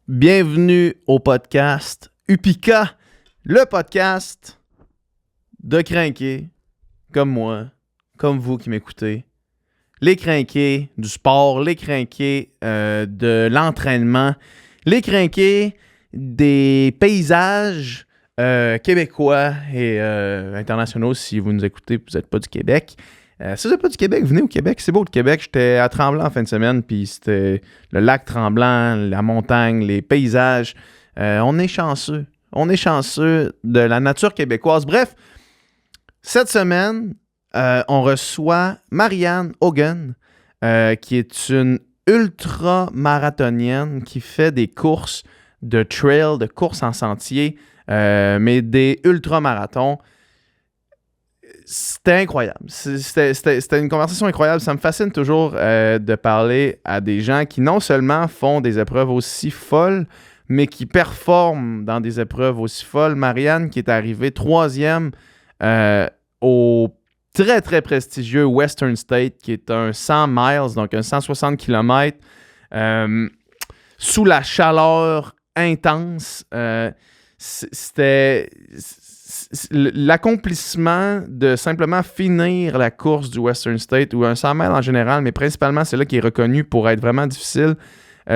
Bienvenue au podcast Upika, le podcast de crinqués comme moi, comme vous qui m'écoutez. Les crinqués du sport, les crinqués de l'entraînement, les crinqués des paysages québécois et internationaux. Si vous nous écoutez, vous n'êtes pas du Québec. Si vous n'êtes pas du Québec, venez au Québec. C'est beau le Québec. J'étais à Tremblant en fin de semaine, puis c'était le lac Tremblant, la montagne, les paysages. On est chanceux. On est chanceux de la nature québécoise. Bref, cette semaine, on reçoit Marianne Hogan, qui est une ultra-marathonienne qui fait des courses de trail, de courses en sentier, mais des ultra-marathons. C'était incroyable. C'était une conversation incroyable. Ça me fascine toujours de parler à des gens qui non seulement font des épreuves aussi folles, mais qui performent dans des épreuves aussi folles. Marianne, qui est arrivée 3e au très, très prestigieux Western State, qui est un 100 miles, donc un 160 km, sous la chaleur intense. C'était l'accomplissement de simplement finir la course du Western State ou un 100 miles en général, mais principalement c'est là qui est reconnu pour être vraiment difficile.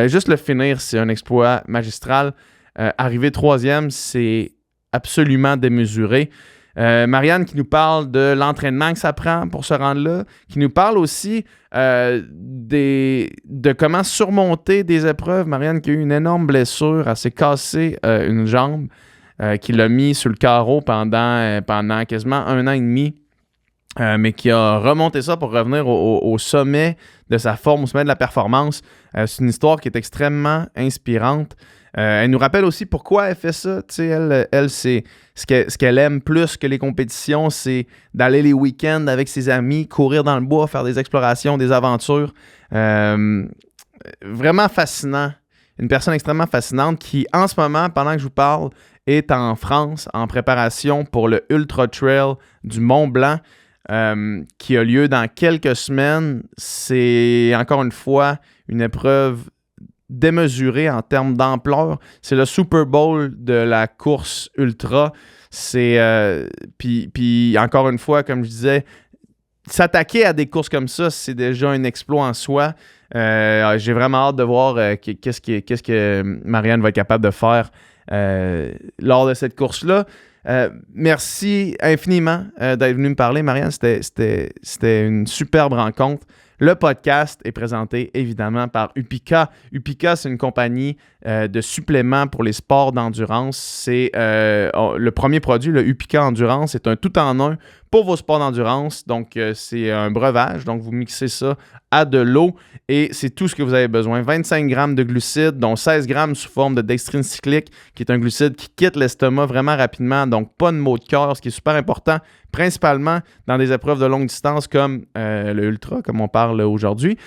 Juste le finir, c'est un exploit magistral. Arriver 3e, c'est absolument démesuré. Marianne qui nous parle de l'entraînement que ça prend pour se rendre là, qui nous parle aussi de comment surmonter des épreuves. Marianne qui a eu une énorme blessure, elle s'est cassé une jambe, qui l'a mis sur le carreau pendant quasiment 1 an et demi, mais qui a remonté ça pour revenir au sommet de sa forme, au sommet de la performance. C'est une histoire qui est extrêmement inspirante. Elle nous rappelle aussi pourquoi elle fait ça. Tu sais, elle c'est ce qu'elle aime plus que les compétitions, c'est d'aller les week-ends avec ses amis, courir dans le bois, faire des explorations, des aventures. Vraiment fascinant. Une personne extrêmement fascinante qui, en ce moment, pendant que je vous parle, est en France en préparation pour le Ultra Trail du Mont-Blanc qui a lieu dans quelques semaines. C'est, encore une fois, une épreuve démesurée en termes d'ampleur. C'est le Super Bowl de la course ultra. Puis encore une fois, comme je disais, s'attaquer à des courses comme ça, c'est déjà un exploit en soi. J'ai vraiment hâte de voir qu'est-ce que Marianne va être capable de faire lors de cette course-là. Merci infiniment d'être venu me parler, Marianne. C'était une superbe rencontre. Le podcast est présenté évidemment par Upika. Upika, c'est une compagnie de suppléments pour les sports d'endurance. C'est le premier produit, le Upika Endurance. C'est un tout-en-un pour vos sports d'endurance. Donc, c'est un breuvage. Donc, vous mixez ça à de l'eau et c'est tout ce que vous avez besoin. 25 grammes de glucides, dont 16 grammes sous forme de dextrine cyclique, qui est un glucide qui quitte l'estomac vraiment rapidement. Donc, pas de maux de cœur, ce qui est super important, principalement dans des épreuves de longue distance comme le ultra, comme on parle aujourd'hui.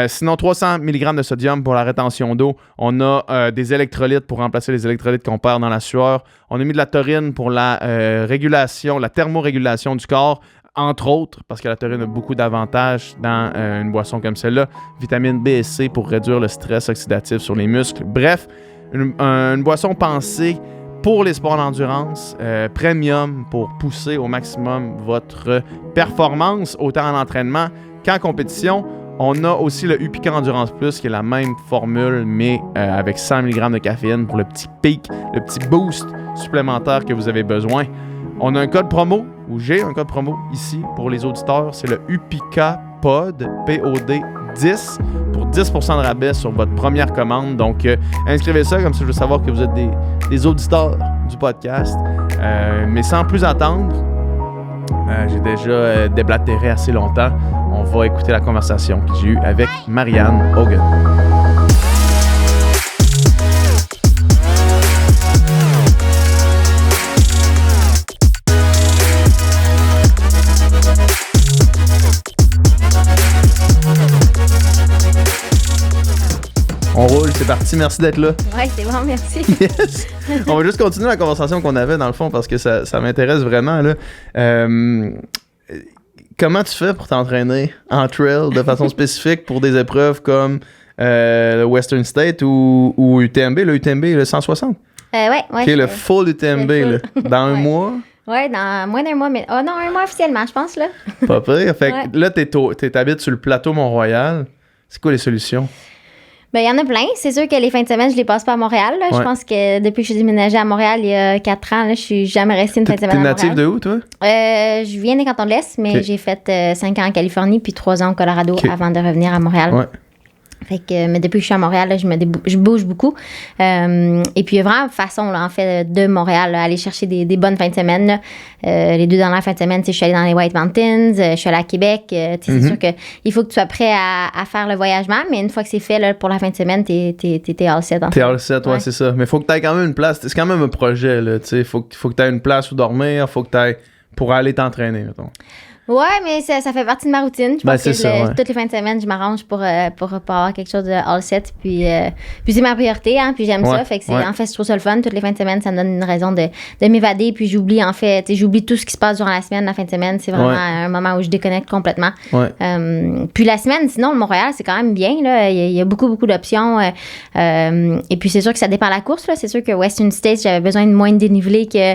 Sinon, 300 mg de sodium pour la rétention d'eau. On a des électrolytes pour remplacer les électrolytes qu'on perd dans la sueur. On a mis de la taurine pour la régulation, la thermorégulation du corps, entre autres, parce que la taurine a beaucoup d'avantages dans une boisson comme celle-là. Vitamine B et C pour réduire le stress oxydatif sur les muscles. Bref, une boisson pensée pour les sports d'endurance, premium pour pousser au maximum votre performance, autant en entraînement qu'en compétition. On a aussi le Upika Endurance Plus, qui est la même formule, mais avec 100 mg de caféine pour le petit pic, le petit boost supplémentaire que vous avez besoin. On a un code promo, ou j'ai un code promo ici pour les auditeurs, c'est le Upika POD, P-O-D 10, pour 10% de rabais sur votre première commande. Donc, inscrivez ça, comme ça je veux savoir que vous êtes des auditeurs du podcast. Mais sans plus attendre, j'ai déjà déblatéré assez longtemps. On va écouter la conversation que j'ai eue avec Marianne Hogan. On roule, c'est parti. Merci d'être là. Ouais, c'est bon, merci. Yes. On va juste continuer la conversation qu'on avait dans le fond parce que ça m'intéresse vraiment, là. Comment tu fais pour t'entraîner en trail de façon spécifique pour des épreuves comme le Western State ou UTMB, le UTMB, le 160? Ouais. OK, le full UTMB, là, dans un mois? Ouais, dans moins d'un mois, mais... Oh non, un mois officiellement, je pense, là. Pas pire. Fait que là, t'habites sur le plateau Mont-Royal. C'est quoi les solutions? Ben, il y en a plein. C'est sûr que les fins de semaine, je les passe pas à Montréal. Là. Je pense que depuis que je suis déménagée à Montréal il y a 4 ans, là, je suis jamais restée une fin de semaine à Montréal. T'es native de où, toi? Je viens des cantons de l'Est, mais j'ai fait 5 ans en Californie puis 3 ans au Colorado avant de revenir à Montréal. Ouais. Fait que, mais depuis que je suis à Montréal, là, je bouge beaucoup. Et puis, il y a vraiment façon, là, en fait, de Montréal, là, aller chercher des bonnes fins de semaine. Là. Les 2 dernières fins de semaine, je suis allée dans les White Mountains, je suis allée à Québec. C'est sûr qu'il faut que tu sois prêt à faire le voyagement, mais une fois que c'est fait, là, pour la fin de semaine, t'es all set. T'es all set, ouais, c'est ça. Mais il faut que tu aies quand même une place. C'est quand même un projet, là. Il faut que tu aies une place où dormir, faut que tu ailles pour aller t'entraîner, mettons. Ouais, mais ça fait partie de ma routine. Je pense que toutes les fins de semaine, je m'arrange pour avoir quelque chose de all set. Puis c'est ma priorité, hein. Puis j'aime ça. Fait que en fait, je trouve ça le fun. Toutes les fins de semaine, ça me donne une raison de m'évader. Puis j'oublie tout ce qui se passe durant la semaine. La fin de semaine, c'est vraiment un moment où je déconnecte complètement. Puis la semaine, sinon, le Montréal, c'est quand même bien. Là. Il y a beaucoup, beaucoup d'options. Et puis c'est sûr que ça dépend de la course. Là. C'est sûr que Western States, j'avais besoin de moins de dénivelé que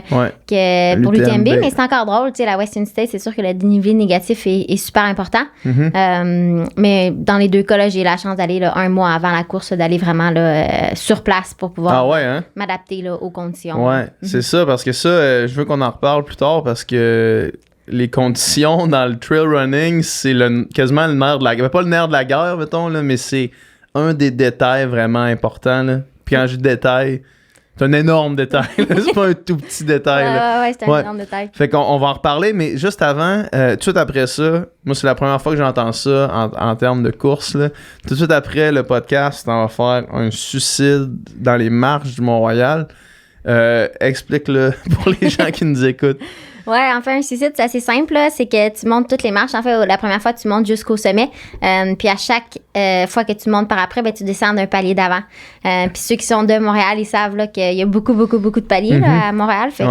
pour l'UTMB. Mais c'est encore drôle. La Western States, c'est sûr que le dénivelé négatif est super important. Mais dans les 2 cas, là, j'ai la chance d'aller là, 1 mois avant la course, d'aller vraiment là, sur place pour pouvoir m'adapter là, aux conditions. Ouais, c'est ça, parce que ça, je veux qu'on en reparle plus tard parce que les conditions dans le trail running, c'est quasiment le nerf de la guerre. Pas le nerf de la guerre, mettons, là, mais c'est un des détails vraiment importants. Là. Puis quand je dis détail, c'est un énorme détail. C'est pas un tout petit détail. Ouais, c'est un énorme détail. Fait qu'on va en reparler, mais juste avant, tout de suite après ça, moi, c'est la première fois que j'entends ça en termes de course. Là. Tout de suite après le podcast, on va faire un suicide dans les marches du Mont-Royal. Explique-le pour les gens qui nous écoutent. Ouais, en fait, un suicide, c'est assez simple. Là. C'est que tu montes toutes les marches. En fait, la première fois, tu montes jusqu'au sommet. Puis à chaque fois que tu montes par après, ben, tu descends d'un palier d'avant. Puis ceux qui sont de Montréal, ils savent là, qu'il y a beaucoup, beaucoup, beaucoup de paliers là, à Montréal. Fait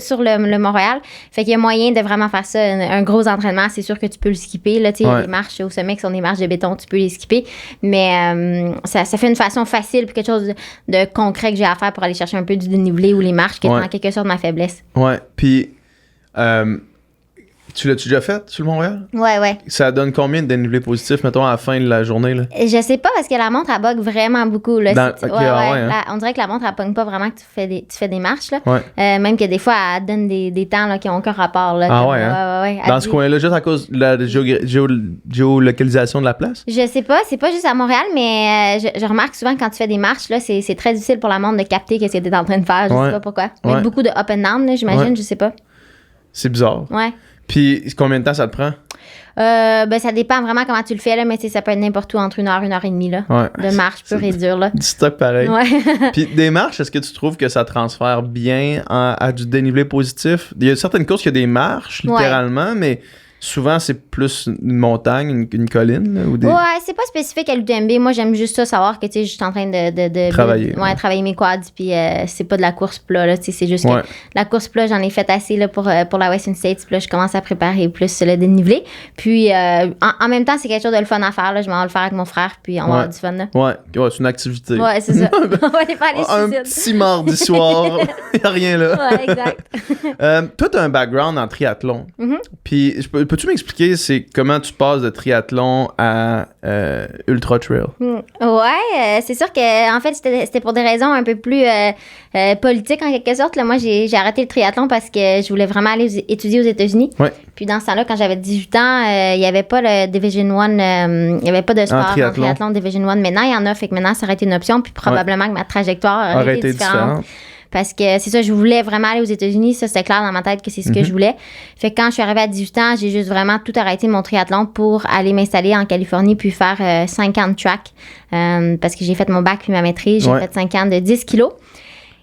sur le Montréal. Fait qu'il y a moyen de vraiment faire ça. Un gros entraînement, c'est sûr que tu peux le skipper. Là, les marches au sommet qui sont des marches de béton, tu peux les skipper. Mais ça fait une façon facile puis quelque chose de concret que j'ai à faire pour aller chercher un peu du dénivelé ou les marches qui est en quelque sorte ma faiblesse. Ouais, puis... tu l'as-tu déjà fait sur le Montréal? Ouais. Ça donne combien de dénivelé positif, mettons, à la fin de la journée? Là? Je sais pas, parce que la montre, elle bug vraiment beaucoup. Là. On dirait que la montre, elle pogne pas vraiment que tu fais des marches. Là. Même que des fois, elle donne des temps là, qui n'ont aucun rapport. Là, Dans ce coin-là, juste à cause de la géolocalisation de la place? Je sais pas, c'est pas juste à Montréal, mais je remarque souvent que quand tu fais des marches, là, c'est très difficile pour la montre de capter ce que tu es en train de faire. Je sais pas pourquoi. Avec beaucoup de up and down, là, j'imagine, je sais pas. C'est bizarre. Ouais. Puis combien de temps ça te prend? Ben ça dépend vraiment comment tu le fais, là, mais ça peut être n'importe où entre 1 heure et demie là, de marche pure et dure. Là. Du stock pareil. Ouais. Puis des marches, est-ce que tu trouves que ça transfère bien à du dénivelé positif? Il y a certaines courses qui ont des marches, littéralement, mais... Souvent, c'est plus une montagne, une colline. Là, ou des... Ouais, c'est pas spécifique à l'UTMB. Moi, j'aime juste ça, savoir que je suis en train de travailler mes quads. Puis c'est pas de la course plat. Là, c'est juste que la course plat, j'en ai fait assez là, pour la Western States. Puis là, je commence à préparer plus le dénivelé. Puis en même temps, c'est quelque chose de le fun à faire. Là. Je m'en vais le faire avec mon frère. Puis on va avoir du fun. Là. Ouais, c'est une activité. Ouais, c'est ça. On va aller faire les un petit mardi soir. Il n'y a rien là. Ouais, exact. Toi, tu as un background en triathlon. Puis peux-tu m'expliquer comment tu passes de triathlon à ultra trail? Ouais, c'est sûr que en fait c'était pour des raisons un peu plus politiques en quelque sorte. Là, moi j'ai arrêté le triathlon parce que je voulais vraiment aller étudier aux États-Unis. Puis dans ce temps-là, quand j'avais 18 ans, il n'y avait pas le Division 1, il n'y avait pas de sport en triathlon Division 1. Maintenant, il y en a, fait que maintenant ça aurait été une option. Puis probablement que ma trajectoire aurait été différente. Parce que c'est ça, je voulais vraiment aller aux États-Unis. Ça, c'était clair dans ma tête que c'est ce que je voulais. Fait que quand je suis arrivée à 18 ans, j'ai juste vraiment tout arrêté mon triathlon pour aller m'installer en Californie puis faire 5 ans de track. Parce que j'ai fait mon bac puis ma maîtrise. J'ai fait 5 ans de 10 kilos.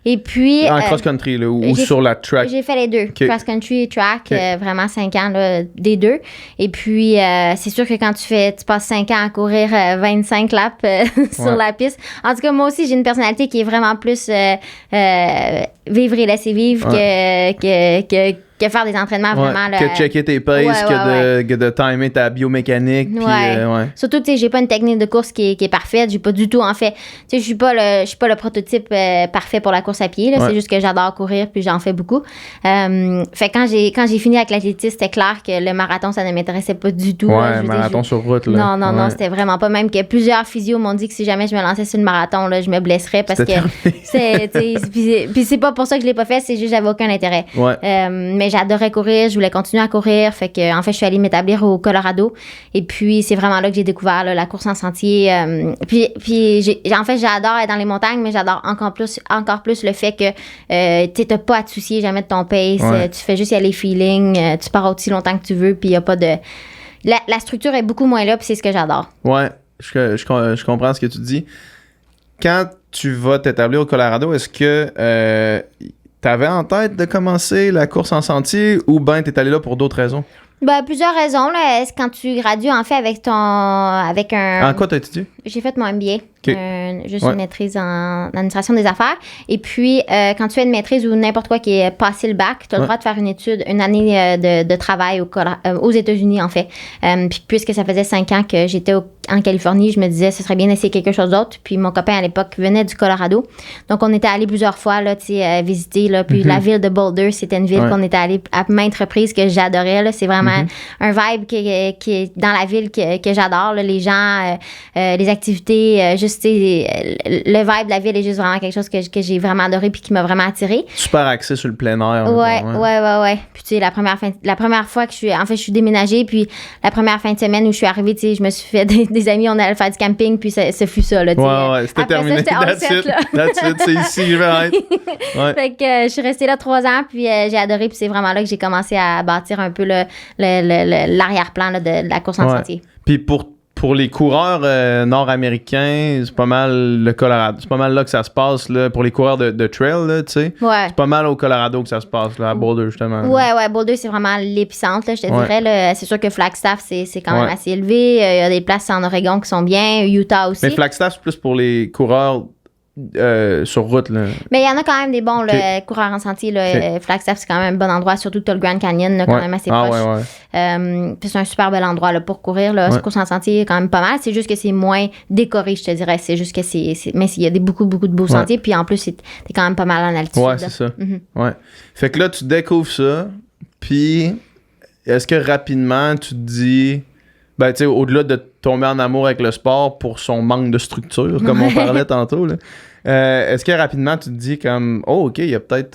Et puis... En cross-country, là, ou sur la track? J'ai fait les deux. Okay. Cross-country et track, vraiment 5 ans là, des deux. Et puis, c'est sûr que quand tu passes 5 ans à courir 25 laps sur la piste. En tout cas, moi aussi, j'ai une personnalité qui est vraiment plus vivre et laisser vivre que faire des entraînements vraiment. Là, que checker tes paces, que de timer ta biomécanique. Surtout, tu sais, j'ai pas une technique de course qui est parfaite. J'ai pas du tout, en fait. Tu sais, je suis pas le prototype parfait pour la course à pied. Là. C'est juste que j'adore courir puis j'en fais beaucoup. Fait quand j'ai fini avec l'athlétisme, c'était clair que le marathon, ça ne m'intéressait pas du tout. Ouais, marathon sur route. Là. Non, c'était vraiment pas. Même que plusieurs physios m'ont dit que si jamais je me lançais sur le marathon, là, je me blesserais parce que puis c'est pas pour ça que je l'ai pas fait, c'est juste que j'avais aucun intérêt. Mais j'adorais courir, je voulais continuer à courir. Fait que, en fait, je suis allée m'établir au Colorado. Et puis, c'est vraiment là que j'ai découvert la course en sentier. Puis en fait, j'adore être dans les montagnes, mais j'adore encore plus le fait que tu n'as pas à te soucier jamais de ton pace. Tu fais juste y aller feeling. Tu pars aussi longtemps que tu veux, puis il n'y a pas de... La structure est beaucoup moins là, puis c'est ce que j'adore. Ouais, je comprends ce que tu dis. Quand tu vas t'établir au Colorado, est-ce que tu avais en tête de commencer la course en sentier ou bien tu es allé là pour d'autres raisons? Plusieurs raisons. Là. Quand tu gradues, en fait, avec un... En quoi tu as étudié? J'ai fait mon MBA. Juste une maîtrise en administration des affaires. Et puis, quand tu fais une maîtrise ou n'importe quoi qui est passé le bac, tu as le droit de faire une année de travail aux États-Unis, en fait. Puis, puisque ça faisait 5 ans que j'étais en Californie, je me disais, ce serait bien d'essayer quelque chose d'autre. Puis, mon copain, à l'époque, venait du Colorado. Donc, on était allés plusieurs fois, là, visiter, là. Puis, la ville de Boulder, c'était une ville qu'on était allés à maintes reprises que j'adorais, là. C'est vraiment un vibe qui est dans la ville que j'adore, là. Les gens, les activités, juste le vibe de la ville est juste vraiment quelque chose que j'ai vraiment adoré puis qui m'a vraiment attiré. Super axé sur le plein air. Ouais. Puis tu sais, la première fois que je suis déménagée, puis la première fin de semaine où je suis arrivée, tu sais, je me suis fait des amis, on allait faire du camping, puis ce fut ça, là. C'était terminé. That's it, c'est ici, je vais être. Fait que je suis restée là 3 ans, puis j'ai adoré, puis c'est vraiment là que j'ai commencé à bâtir un peu l'arrière-plan là, de la course en sentier. Puis pour les coureurs nord-américains, c'est pas mal le Colorado. C'est pas mal là que ça se passe, là, pour les coureurs de trail, là, tu sais. C'est pas mal au Colorado que ça se passe, là, à Boulder, justement. Ouais, Boulder, c'est vraiment l'épicentre, là, je te dirais. Là, c'est sûr que Flagstaff, c'est quand même assez élevé. Il y a des places en Oregon qui sont bien, Utah aussi. Mais Flagstaff, c'est plus pour les coureurs sur route, là. Mais il y en a quand même des bons coureurs en sentier, là. Flagstaff, c'est quand même un bon endroit, surtout que tu as le Grand Canyon, là, quand même assez proche. Puis c'est un super bel endroit là, pour courir. La course en sentier est quand même pas mal. C'est juste que c'est moins décoré, je te dirais. C'est juste que mais il y a beaucoup de beaux sentiers. Puis en plus, t'es quand même pas mal en altitude. Ouais, c'est ça. Fait que là, tu découvres ça. Puis, est-ce que rapidement, tu te dis... Ben, tu sais, au-delà de tomber en amour avec le sport pour son manque de structure, comme on parlait tantôt, là, est-ce que rapidement tu te dis comme, oh, OK, il y a peut-être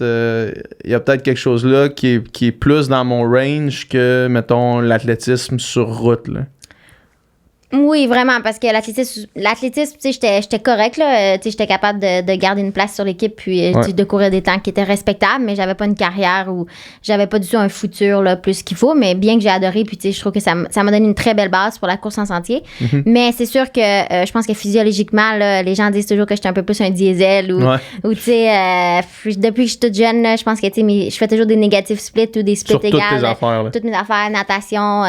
quelque chose là qui est plus dans mon range que, mettons, l'athlétisme sur route, là? Oui, vraiment, parce que l'athlétisme, tu sais, j'étais correct, là. Tu sais, j'étais capable de garder une place sur l'équipe puis de courir des temps qui étaient respectables, mais j'avais pas une carrière où j'avais pas du tout un futur, là, plus qu'il faut, mais bien que j'ai adoré, puis tu sais, je trouve que ça m'a donné une très belle base pour la course en sentier. Mais c'est sûr que je pense que physiologiquement, là, les gens disent toujours que j'étais un peu plus un diesel ou tu sais, depuis que je suis toute jeune, là, je pense que, tu sais, je fais toujours des négatifs splits ou des splits égales. Toutes tes affaires, là. Toutes mes affaires, natation,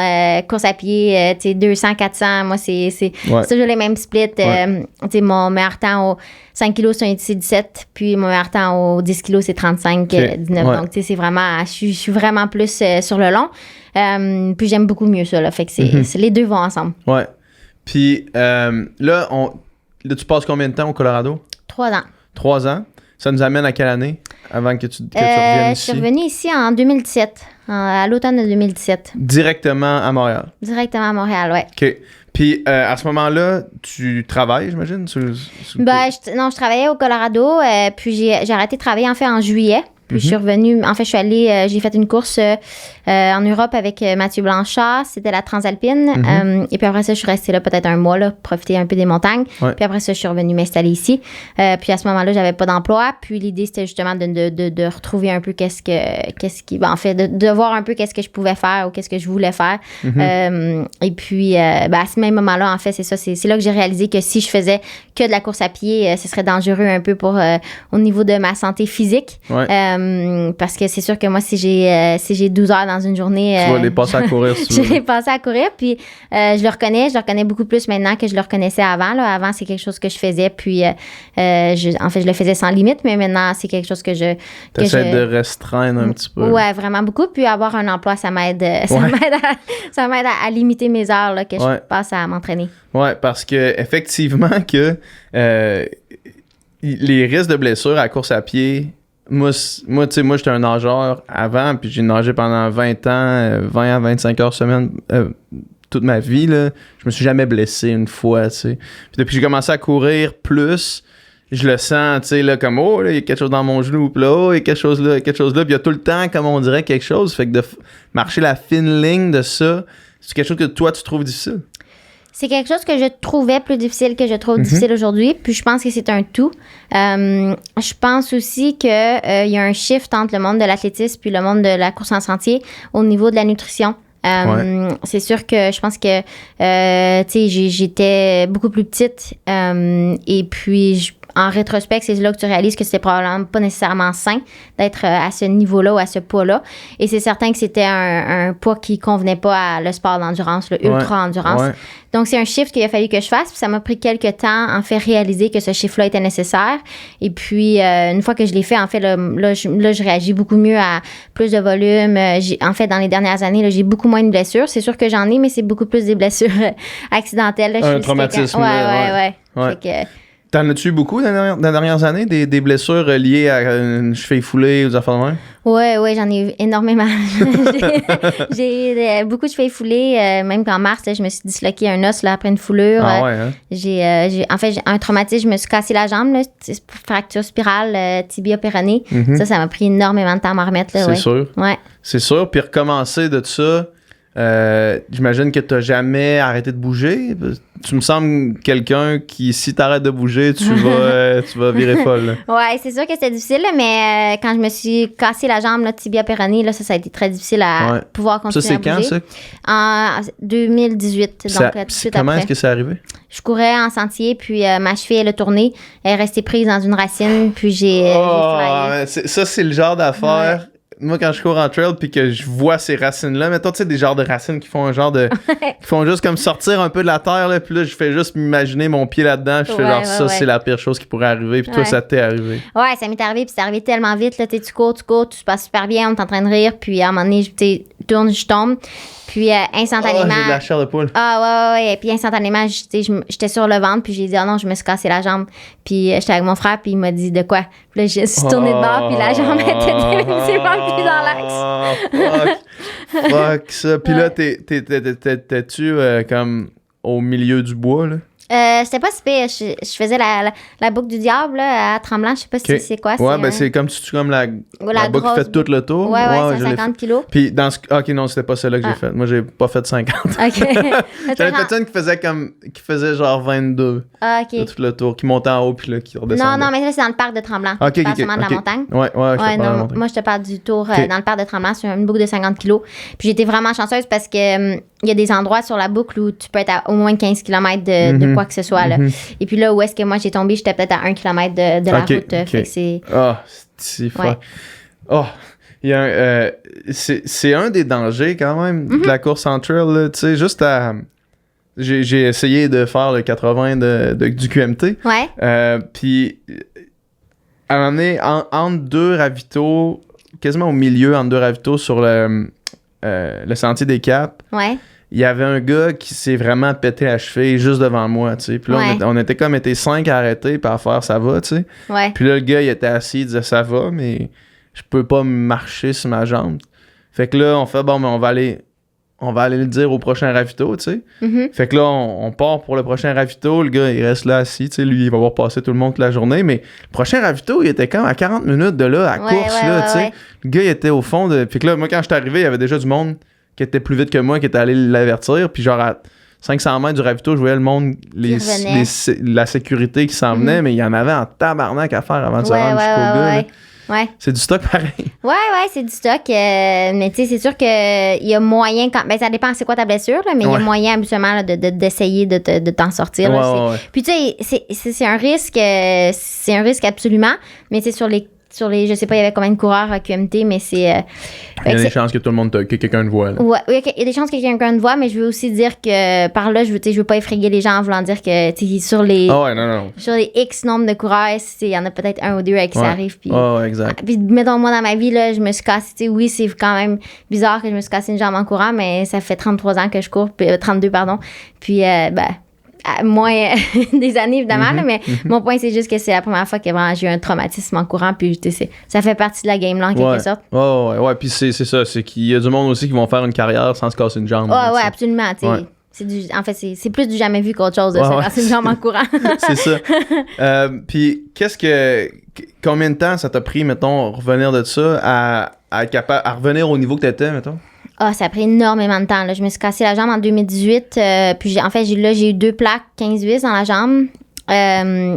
course à pied, tu sais, 200, 400, moi, c'est toujours les mêmes splits. Tu sais, mon meilleur temps au 5 kilos, c'est un 17, puis mon meilleur temps au 10 kilos, c'est 35, 19. Donc, tu sais, c'est vraiment... Je suis vraiment plus sur le long. Puis j'aime beaucoup mieux ça, là. Fait que les deux vont ensemble. Ouais. Puis là, tu passes combien de temps au Colorado? 3 ans. 3 ans? Ça nous amène à quelle année avant que tu reviennes ici? Je suis revenue ici en 2017, à l'automne de 2017. Directement à Montréal? Directement à Montréal, ouais. OK. Puis à ce moment-là, tu travailles, j'imagine? Je travaillais au Colorado, puis j'ai arrêté de travailler en fait en juillet. Puis je suis revenue, en fait, je suis allée, j'ai fait une course en Europe avec Mathieu Blanchard, c'était la Transalpine. Et puis après ça, je suis restée là peut-être un mois, là, profiter un peu des montagnes. Puis après ça, je suis revenue m'installer ici. Puis à ce moment-là, j'avais pas d'emploi. Puis l'idée, c'était justement de retrouver un peu en fait, de voir un peu qu'est-ce que je pouvais faire ou qu'est-ce que je voulais faire. Et puis, à ce même moment-là, en fait, c'est ça, c'est là que j'ai réalisé que si je faisais que de la course à pied, ce serait dangereux un peu au niveau de ma santé physique. parce que c'est sûr que moi, si j'ai 12 heures dans une journée... tu vas les passer à courir. Je vais les passer à courir, puis je le reconnais beaucoup plus maintenant que je le reconnaissais avant. Là. Avant, c'est quelque chose que je faisais, puis je le faisais sans limite, mais maintenant, c'est quelque chose que je... T'essaies de restreindre un petit peu. Ouais, vraiment beaucoup, puis avoir un emploi, ça m'aide à limiter mes heures là, que je passe à m'entraîner. Ouais, parce que effectivement que les risques de blessures à la course à pied, moi j'étais un nageur avant, puis j'ai nagé pendant 20 ans, 20 à 25 heures semaine, toute ma vie, là. Je me suis jamais blessé une fois, tu sais. Puis depuis que j'ai commencé à courir plus, je le sens, tu sais, là, comme, oh, là, il y a quelque chose dans mon genou, puis là, oh, il y a quelque chose là, puis il y a tout le temps, comme on dirait, quelque chose. Fait que de marcher la fine ligne de ça, c'est quelque chose que toi, tu trouves difficile? C'est quelque chose que je trouvais plus difficile que je trouve difficile aujourd'hui. Puis je pense que c'est un tout. Je pense aussi qu'il y a un shift entre le monde de l'athlétisme puis le monde de la course en sentier au niveau de la nutrition. C'est sûr que je pense que j'étais beaucoup plus petite et puis en rétrospect, c'est là que tu réalises que c'était probablement pas nécessairement sain d'être à ce niveau-là ou à ce poids-là. Et c'est certain que c'était un poids qui convenait pas à le sport d'endurance, le ultra-endurance. Ouais. Donc, c'est un shift qu'il a fallu que je fasse. Puis ça m'a pris quelques temps, en fait, réaliser que ce shift-là était nécessaire. Et puis, une fois que je l'ai fait, en fait, là, je réagis beaucoup mieux à plus de volume. En fait, dans les dernières années, là, j'ai beaucoup moins de blessures. C'est sûr que j'en ai, mais c'est beaucoup plus des blessures accidentelles. Là, un traumatisme. Ouais. Fait que, t'en as-tu eu beaucoup dans les dernières années, des blessures liées à une cheville foulée ou des affaires de même? Oui, j'en ai eu énormément. j'ai beaucoup de chevilles foulées. Même qu'en mars, je me suis disloqué un os là, après une foulure. J'ai un traumatisme. Je me suis cassé la jambe, là, fracture spirale, tibia péronée. Ça m'a pris énormément de temps à m'en remettre. Là, c'est sûr. Ouais. C'est sûr. Puis recommencer de ça, j'imagine que tu n'as jamais arrêté de bouger. Tu me sembles quelqu'un qui, si tu arrêtes de bouger, tu vas virer folle. Oui, c'est sûr que c'était difficile, mais quand je me suis cassé la jambe, là, tibia péronée, là, ça a été très difficile à pouvoir continuer à bouger. Ça, c'est quand, ça? En 2018. Donc, tout de suite comment après. Est-ce que c'est arrivé? Je courais en sentier, puis ma cheville, elle a tourné. Elle est restée prise dans une racine, puis j'ai flyé. Ça, c'est le genre d'affaire... Moi, quand je cours en trail puis que je vois ces racines-là, mettons, tu sais, des genres de racines qui font un genre de... qui font juste comme sortir un peu de la terre, là, puis là, je fais juste m'imaginer mon pied là-dedans, puis je fais genre, ça, c'est la pire chose qui pourrait arriver, puis toi, ça t'est arrivé. Ouais, ça m'est arrivé, puis c'est arrivé tellement vite, là, tu cours, tout se passe super bien, on est en train de rire, puis à un moment donné, je tourne, je tombe, puis instantanément... j'ai de la chair de poule. Ouais, puis instantanément, j'étais sur le ventre, puis j'ai dit, oh non, je me suis cassé la jambe, puis j'étais avec mon frère, puis il m'a dit, de quoi? Puis là, je suis tournée de bord, puis la jambe était définitivement plus dans l'axe. Fuck ça. Puis là, t'es-tu comme au milieu du bois, là? C'était pas si pire. Je faisais la boucle du diable là, à Tremblant. Je sais pas si c'est quoi. C'est comme la boucle qui fait tout le tour. Ouais, c'est 50 kilos. Puis dans ce... OK, non, c'était pas celle-là que j'ai faite. Moi, j'ai pas fait 50. OK. J'avais fait une qui faisait genre 22. Ah, OK. Tout le tour, qui montait en haut puis là, qui redescendait. Non, mais là, c'est dans le parc de Tremblant. OK, de la montagne. Ouais, moi, je te parle du tour dans le parc de Tremblant. C'est une boucle de 50 kilos. Puis j'étais vraiment chanceuse parce que il y a des endroits sur la boucle où tu peux être à au moins 15 km de quoi que ce soit. Là. Et puis là, où est-ce que moi j'ai tombé, j'étais peut-être à 1 km de la route. Fait que c'est... c'est fort. Il y a c'est un des dangers quand même de la course en trail. Tu sais, juste à... J'ai essayé de faire le 80 du QMT. Ouais. Puis, à un moment donné, entre deux ravitaux, quasiment au milieu, entre deux ravitaux sur le sentier des Caps, il y avait un gars qui s'est vraiment pété la cheville juste devant moi, tu sais. Puis là, on était comme 5 à arrêter puis à faire ça va, tu sais. Puis là, le gars, il était assis, il disait ça va, mais je peux pas marcher sur ma jambe. Fait que là, on fait bon, mais on va aller le dire au prochain ravito, tu sais. Fait que là, on part pour le prochain ravito. Le gars, il reste là assis, tu sais. Lui, il va voir passer tout le monde toute la journée. Mais le prochain ravito, il était comme à 40 minutes de là, à course, là, tu sais. Le gars, il était au fond de... Fait que là, moi, quand je suis arrivé, il y avait déjà du monde qui était plus vite que moi, qui était allé l'avertir. Puis genre, à 500 mètres du ravito, je voyais le monde, la sécurité qui s'en venait, mais il y en avait en tabarnak à faire avant de se rendre jusqu'au gars. Ouais. C'est du stock pareil. Ouais, c'est du stock. Mais tu sais, c'est sûr qu'il y a moyen, ça dépend c'est quoi ta blessure, là, mais il y a moyen habituellement là, d'essayer de t'en sortir. Là, Puis tu sais, c'est un risque absolument, mais c'est sur les sur les, je sais pas, il y avait combien de coureurs à QMT, mais c'est... il y a des chances que tout le monde, que quelqu'un te voit. Là. Ouais, il y a des chances que quelqu'un te voit, mais je veux aussi dire que par là, je veux pas effrayer les gens en voulant dire que sur les... Sur les X nombre de coureurs, il y en a peut-être un ou deux à qui ça arrive. Puis, exact. Puis mettons, moi, dans ma vie, là, je me suis cassé, oui, c'est quand même bizarre que je me suis cassé une jambe en courant, mais ça fait 33 ans que je cours, 32, pardon. Puis, moins des années, évidemment, là, mais mon point, c'est juste que c'est la première fois que j'ai eu un traumatisme en courant, puis ça fait partie de la game, là, en quelque sorte. Ouais, puis c'est ça, c'est qu'il y a du monde aussi qui vont faire une carrière sans se casser une jambe. Ouais, absolument, en fait, c'est plus du jamais vu qu'autre chose de se casser une jambe en courant. C'est ça. Puis, combien de temps ça t'a pris, mettons, revenir de ça à être capable, à revenir au niveau que t'étais, mettons? Ça a pris énormément de temps. Là. Je me suis cassé la jambe en 2018. Puis j'ai eu 2 plaques 15-8 dans la jambe.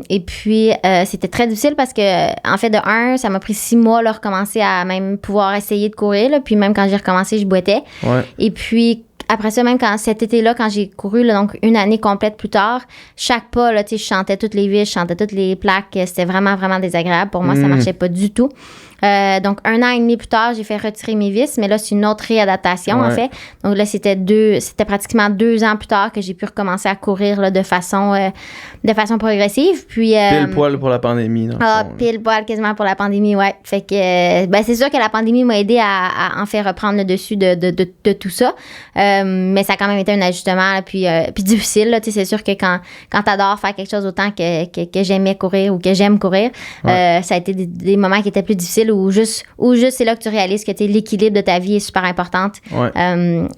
Et puis, c'était très difficile parce que, en fait, de 1, ça m'a pris 6 mois de recommencer à même pouvoir essayer de courir. Là. Puis même quand j'ai recommencé, je boitais. Ouais. Et puis, après ça, même cet été-là, quand j'ai couru, là, donc une année complète plus tard, chaque pas, là, je chantais toutes les vis, je chantais toutes les plaques. C'était vraiment, vraiment désagréable. Pour moi, ça marchait pas du tout. Donc, 1 an et demi plus tard, j'ai fait retirer mes vis, mais là, c'est une autre réadaptation, en fait. Donc là, c'était pratiquement 2 ans plus tard que j'ai pu recommencer à courir là, de façon progressive. Puis, pile poil pour la pandémie. Pile poil quasiment pour la pandémie, ouais. Fait que, c'est sûr que la pandémie m'a aidé à en faire reprendre le dessus de tout ça. Mais ça a quand même été un ajustement, là, puis difficile, là. Tu sais, c'est sûr que quand t'adores faire quelque chose autant que j'aimais courir ou que j'aime courir, ça a été des moments qui étaient plus difficiles ou juste c'est là que tu réalises que l'équilibre de ta vie est super importante.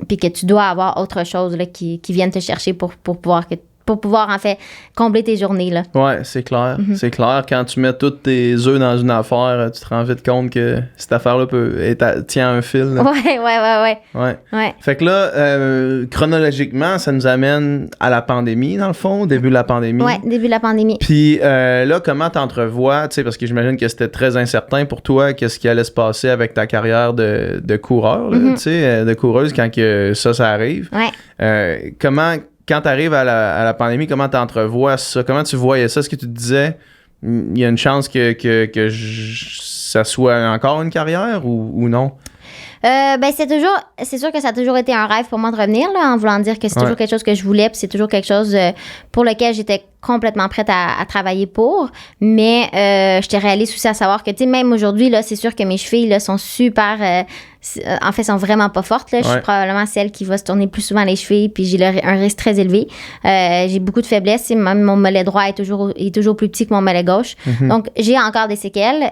Puis que tu dois avoir autre chose là, qui vienne te chercher pour pouvoir, en fait, combler tes journées, là. Ouais, c'est clair. C'est clair. Quand tu mets tous tes œufs dans une affaire, tu te rends vite compte que cette affaire-là tient un fil. Là. Ouais. Fait que là, chronologiquement, ça nous amène à la pandémie, dans le fond, début de la pandémie. Ouais, début de la pandémie. Puis là, comment t'entrevois, tu sais, parce que j'imagine que c'était très incertain pour toi, qu'est-ce qui allait se passer avec ta carrière de coureur, là, tu sais, de coureuse quand que ça arrive. Ouais. Quand tu arrives à la pandémie, comment tu entrevois ça? Comment tu voyais ça? Est-ce que tu te disais, il y a une chance que ça soit encore une carrière ou non? C'est sûr que ça a toujours été un rêve pour moi de revenir, là, en voulant dire que c'est toujours quelque chose que je voulais, puis c'est toujours quelque chose pour lequel j'étais complètement prête à travailler pour. Mais j'étais réaliste aussi à savoir que, tu sais, même aujourd'hui, là, c'est sûr que mes chevilles, là, sont super... en fait, sont vraiment pas fortes. Là. Je suis probablement celle qui va se tourner plus souvent les chevilles, puis j'ai un risque très élevé. J'ai beaucoup de faiblesses. Même mon mollet droit est toujours plus petit que mon mollet gauche. Donc, j'ai encore des séquelles.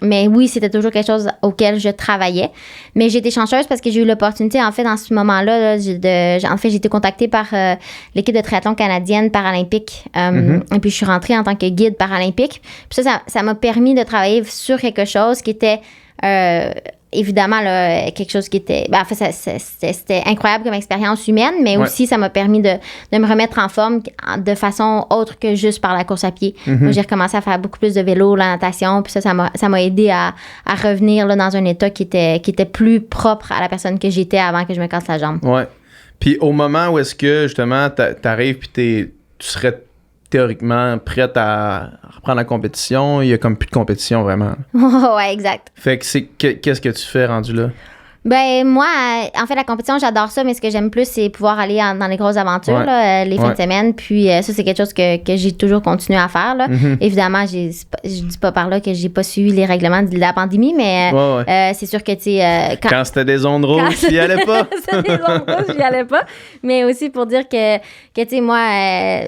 Mais oui, c'était toujours quelque chose auquel je travaillais. Mais j'ai été chanceuse parce que j'ai eu l'opportunité, en fait, dans ce moment-là, en fait, j'ai été contactée par l'équipe de triathlon canadienne paralympique. Et puis, je suis rentrée en tant que guide paralympique. Puis ça m'a permis de travailler sur quelque chose qui était... évidemment, là, quelque chose qui était... en fait, c'était incroyable comme expérience humaine, mais aussi, ça m'a permis de me remettre en forme de façon autre que juste par la course à pied. Moi, j'ai recommencé à faire beaucoup plus de vélo, la natation, puis ça m'a aidé à revenir là, dans un état qui était plus propre à la personne que j'étais avant que je me casse la jambe. Ouais. Puis au moment où est-ce que, justement, t'arrives puis tu serais théoriquement prête à reprendre la compétition, il y a comme plus de compétition vraiment. Ouais, exact. Fait que qu'est-ce que tu fais rendu là? Ben moi, en fait, la compétition, j'adore ça, mais ce que j'aime plus, c'est pouvoir aller dans les grosses aventures, là, les fins de semaine. Puis ça, c'est quelque chose que j'ai toujours continué à faire. Là. Évidemment, je dis pas par là que j'ai pas suivi les règlements de la pandémie, mais c'est sûr que, tu sais... quand c'était des zones rouges, j'y allais pas. C'était des zones rouges, j'y allais pas. Mais aussi pour dire que tu sais, moi,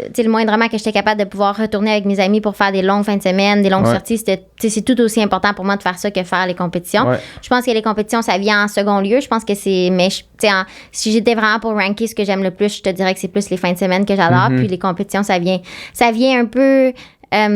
tu sais, le moindrement que j'étais capable de pouvoir retourner avec mes amis pour faire des longues fins de semaine, des longues sorties, c'est tout aussi important pour moi de faire ça que faire les compétitions. Je pense que les compétitions, ça vient en second lieu. Je pense que c'est... Mais si j'étais vraiment pour ranker ce que j'aime le plus, je te dirais que c'est plus les fins de semaine que j'adore. Puis les compétitions, ça vient un peu...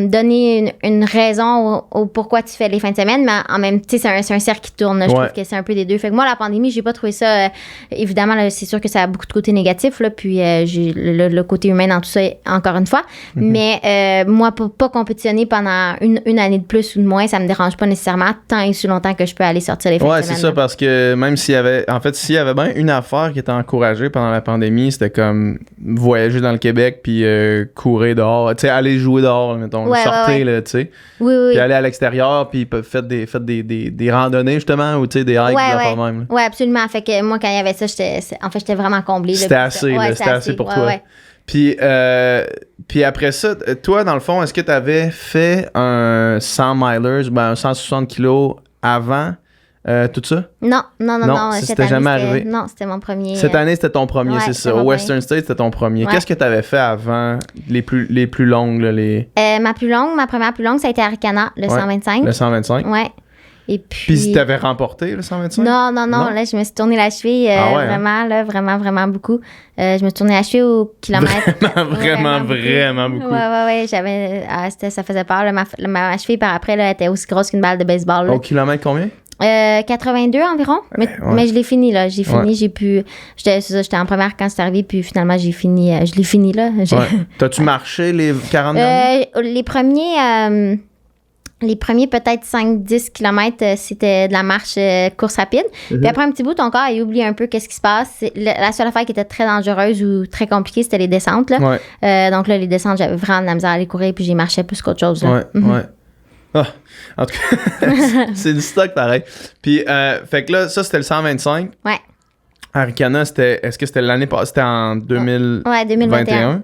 donner une raison au pourquoi tu fais les fins de semaine, mais en même temps, c'est un cercle qui tourne. Là, je trouve que c'est un peu des deux. Fait que moi, la pandémie, j'ai pas trouvé ça... évidemment, là, c'est sûr que ça a beaucoup de côtés négatifs, là, puis j'ai le côté humain dans tout ça, encore une fois. Mais moi, pour pas compétitionner pendant une année de plus ou de moins, ça me dérange pas nécessairement tant et si longtemps que je peux aller sortir les fins de semaine. Ouais, c'est ça, parce que même s'il y avait... En fait, s'il y avait bien une affaire qui était encouragée pendant la pandémie, c'était comme voyager dans le Québec puis courir dehors. Tu sais, aller jouer dehors, mettons. Sortez, là, tu sais. Oui. Puis aller à l'extérieur, puis faites des randonnées, justement, ou tu sais, des hikes, même. Oui, absolument. Fait que moi, quand il y avait ça, j'étais vraiment comblée. C'était assez pour toi. Ouais. Puis après ça, toi, dans le fond, est-ce que tu avais fait un 100 milers, un 160 kilos avant tout ça? Non. C'était jamais arrivé. Non, c'était mon premier. Cette année, c'était ton premier, c'est ça. Au Western States, c'était ton premier. Ouais. Qu'est-ce que tu avais fait avant les plus longues? Là, ma première plus longue, ça a été Arikana, le 125. Le 125? Ouais. Et puis tu avais remporté le 125? Non. Là, je me suis tourné la cheville vraiment beaucoup. Je me suis tourné la cheville au kilomètre. Vraiment beaucoup. Ouais. Ça faisait peur. Ma cheville, par après, là, était aussi grosse qu'une balle de baseball. Là. Au kilomètre combien? 82 environ. Mais je l'ai fini, là. J'ai fini, j'ai pu... J'étais en première quand c'est arrivé, puis finalement, j'ai fini. Je l'ai fini, là. T'as-tu marché les 40 derniers? Les premiers peut-être 5-10 km, c'était de la marche course rapide. Puis après un petit bout, ton corps a oublié un peu qu'est-ce qui se passe. La seule affaire qui était très dangereuse ou très compliquée, c'était les descentes. Là. Donc là, les descentes, j'avais vraiment de la misère à aller courir, puis j'y marchais plus qu'autre chose. Là. Ah, en tout cas, c'est du stock pareil. Puis, fait que là, ça, c'était le 125. Ouais. Arikana, est-ce que c'était l'année passée? C'était en 2021.